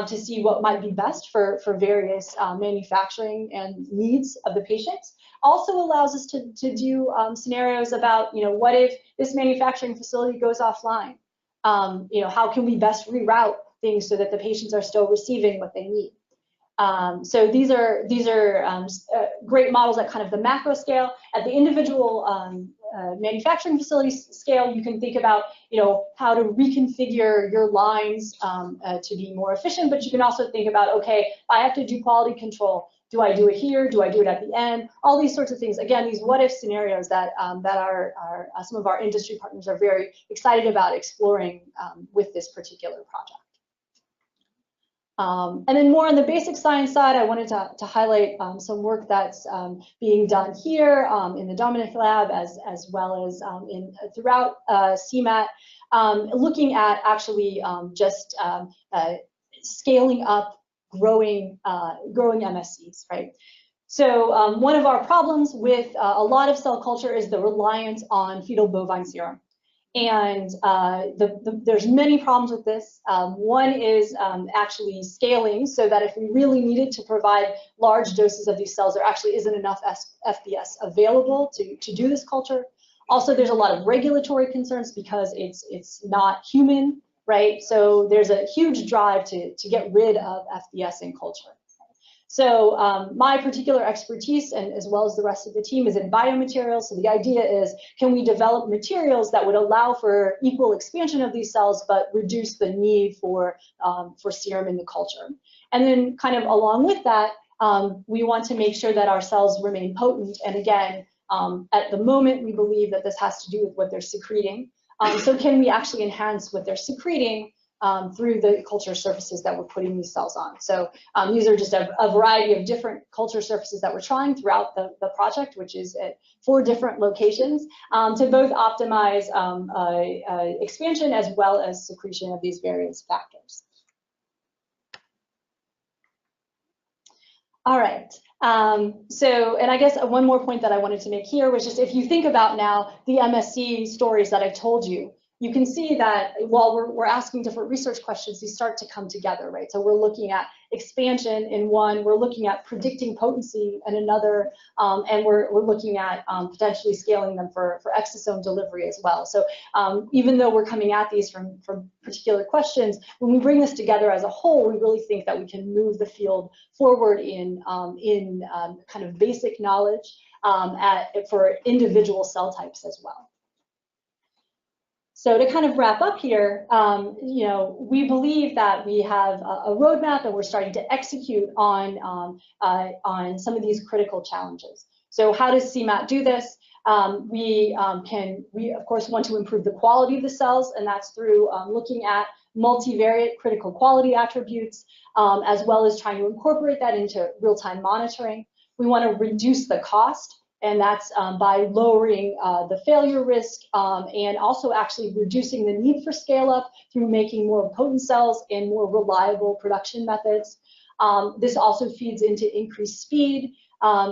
to see what might be best for various manufacturing and needs of the patients. Also allows us to do scenarios about, what if this manufacturing facility goes offline? How can we best reroute things so that the patients are still receiving what they need? So these are great models at kind of the macro scale. At the individual manufacturing facility scale, you can think about how to reconfigure your lines to be more efficient, but you can also think about, okay, I have to do quality control. Do I do it here? Do I do it at the end? All these sorts of things. Again, these what-if scenarios that some of our industry partners are very excited about exploring with this particular project. And then more on the basic science side, I wanted to highlight some work that's being done here in the Dominic Lab, as well as throughout CMAT, looking at actually just scaling up growing MSCs, right? So one of our problems with a lot of cell culture is the reliance on fetal bovine serum. And there's many problems with this. One is actually scaling, so that if we really needed to provide large doses of these cells, there actually isn't enough FBS available to do this culture. Also, there's a lot of regulatory concerns because it's not human, right? So there's a huge drive to get rid of FBS in culture. So my particular expertise, and as well as the rest of the team, is in biomaterials. So the idea is, can we develop materials that would allow for equal expansion of these cells, but reduce the need for serum in the culture? And then kind of along with that, we want to make sure that our cells remain potent. And again, at the moment, we believe that this has to do with what they're secreting. So can we actually enhance what they're secreting through the culture surfaces that we're putting these cells on? So these are just a variety of different culture surfaces that we're trying throughout the project, which is at 4 different locations, to both optimize expansion as well as secretion of these various factors. All right. And I guess one more point that I wanted to make here was just, if you think about now the MSC stories that I've told you, you can see that while we're asking different research questions, these start to come together, right? So we're looking at expansion in one, we're looking at predicting potency in another, and we're looking at potentially scaling them for exosome delivery as well. So even though we're coming at these from particular questions, when we bring this together as a whole, we really think that we can move the field forward in kind of basic knowledge for individual cell types as well. So to kind of wrap up here, we believe that we have a roadmap and we're starting to execute on some of these critical challenges. So how does CMAT do this? We of course want to improve the quality of the cells, and that's through looking at multivariate critical quality attributes, as well as trying to incorporate that into real-time monitoring. We want to reduce the cost, and that's by lowering the failure risk and also actually reducing the need for scale-up through making more potent cells and more reliable production methods. This also feeds into increased speed.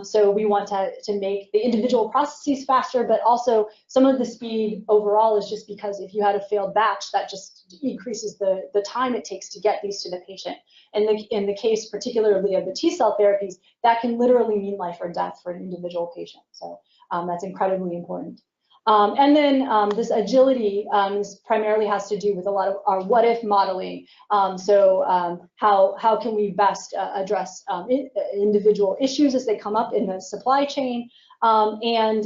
So we want to make the individual processes faster, but also some of the speed overall is just because if you had a failed batch, that just increases the time it takes to get these to the patient. And in the case particularly of the T-cell therapies, that can literally mean life or death for an individual patient. So that's incredibly important. And then this agility this primarily has to do with a lot of our what-if modeling. How can we best address individual issues as they come up in the supply chain and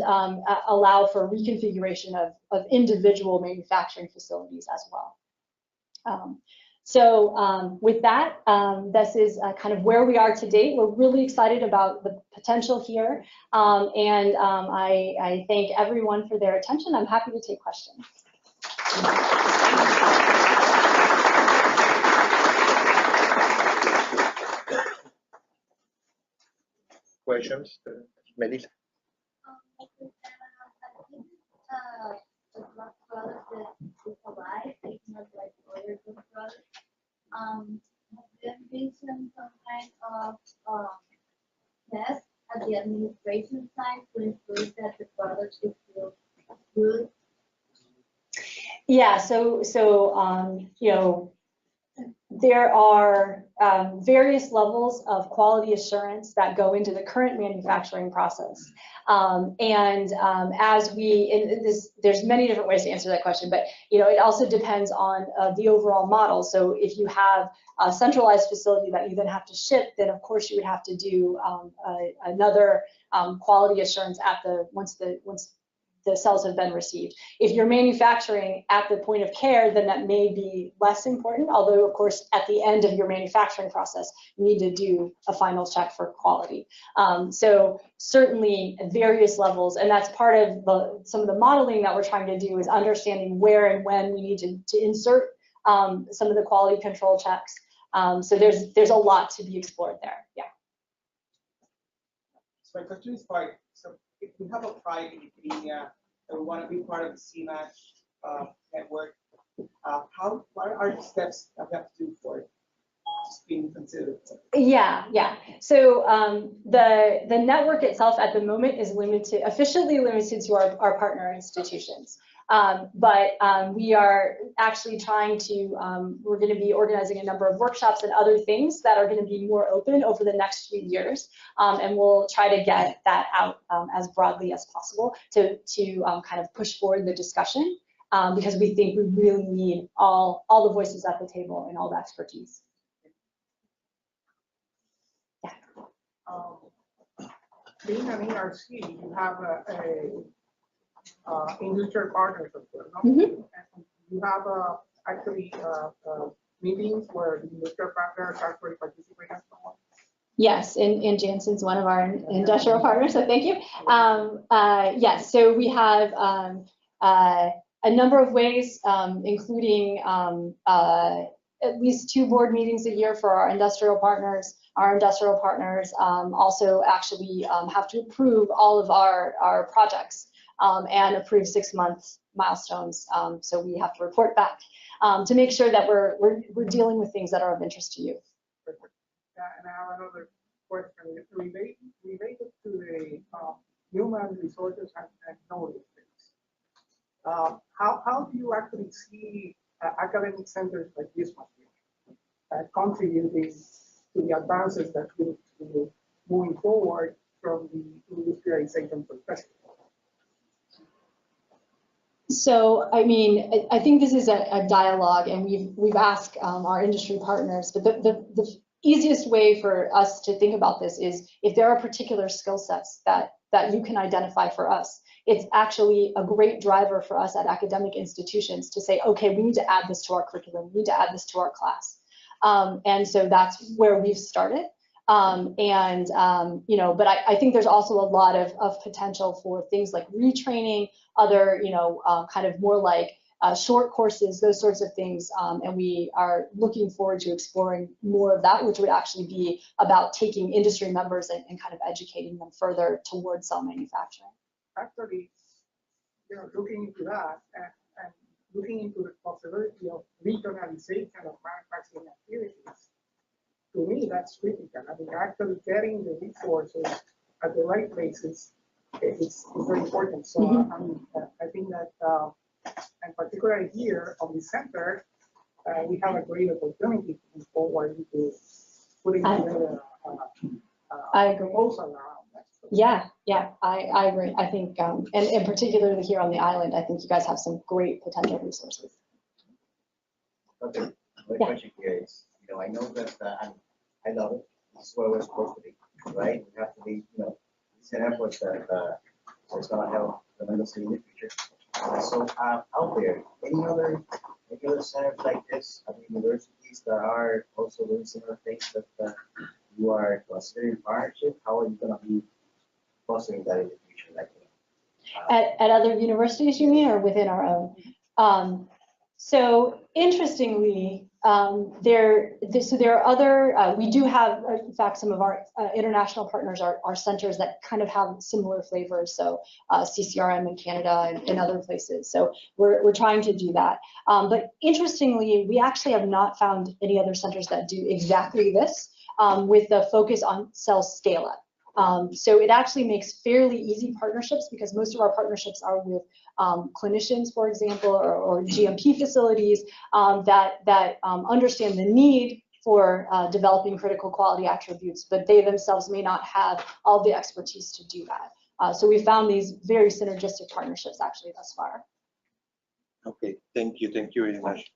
allow for reconfiguration of individual manufacturing facilities as well. With that, this is kind of where we are to date. We're really excited about the potential here, and I thank everyone for their attention. I'm happy to take questions. Questions, Melissa? The drug product that we provide, it's not like other drug products. Have there been some kind of test at the administration side to ensure that the product is still good? Yeah, there are various levels of quality assurance that go into the current manufacturing process. There's many different ways to answer that question, but it also depends on the overall model. So if you have a centralized facility that you then have to ship, then of course you would have to do another quality assurance once the cells have been received. If you're manufacturing at the point of care, then that may be less important, although of course at the end of your manufacturing process, you need to do a final check for quality. So certainly at various levels, and that's part of some of the modeling that we're trying to do is understanding where and when we need to insert some of the quality control checks. So there's a lot to be explored there, yeah. So my question is so if we have a pride in academia and we want to be part of the CMAT network, what are the steps that we have to do for it being considered? Yeah. So the network itself at the moment is officially limited to our partner institutions. But we are actually trying to, we're going to be organizing a number of workshops and other things that are going to be more open over the next few years. And we'll try to get that out as broadly as possible to kind of push forward the discussion because we think we really need all the voices at the table and all the expertise. Yeah. Being an ERC, you have industrial partners as well, no? Mm-hmm. And you have actually meetings where the industrial partners actually participate as well. Yes, and Janssen's one of our industrial partners, so thank you. Yes, so we have a number of ways, including at least 2 board meetings a year for our industrial partners. Our industrial partners also actually have to approve all of our projects and approve 6 months milestones. So we have to report back to make sure that we're dealing with things that are of interest to you. Perfect. And I have another question related to the human resources and knowledge base. How do you actually see academic centers like this one contributing to the advances that we need moving forward from the industrialization perspective? So, I mean, I think this is a dialogue, and we've asked our industry partners, but the easiest way for us to think about this is if there are particular skill sets that you can identify for us, it's actually a great driver for us at academic institutions to say, okay, we need to add this to our curriculum, we need to add this to our class. And so that's where we've started. You know, but I think there's also a lot of potential for things like retraining, other, you know, kind of more like short courses, those sorts of things. And we are looking forward to exploring more of that, which would actually be about taking industry members and kind of educating them further towards cell manufacturing. Actually, you know, looking into that and looking into the possibility of regionalization of manufacturing activities, to me, that's critical. I mean, actually getting the resources at the right places is very important. So I mean, I think that, and particularly here on the center, we have a great opportunity to move forward into putting together a proposal around that. Yeah, I agree. I think, and particularly here on the island, I think you guys have some great potential resources. Okay, my question here is, you know, I know that I love it. This is where we're supposed to be, right? We have to be, you know, it's an effort that is going to help tremendously in the future. So out there, any other centers like this, I mean, universities that are also doing similar things that you are considering partnership? How are you going to be fostering that in the future? Like, At other universities, you mean, or within our own? So interestingly, there are other, we do have, in fact, some of our international partners are centers that kind of have similar flavors. So CCRM in Canada and other places. So we're trying to do that. But interestingly, we actually have not found any other centers that do exactly this with the focus on cell scale-up. So it actually makes fairly easy partnerships because most of our partnerships are with clinicians, for example, or GMP facilities that understand the need for developing critical quality attributes, but they themselves may not have all the expertise to do that. So we found these very synergistic partnerships actually thus far. Okay, thank you very much.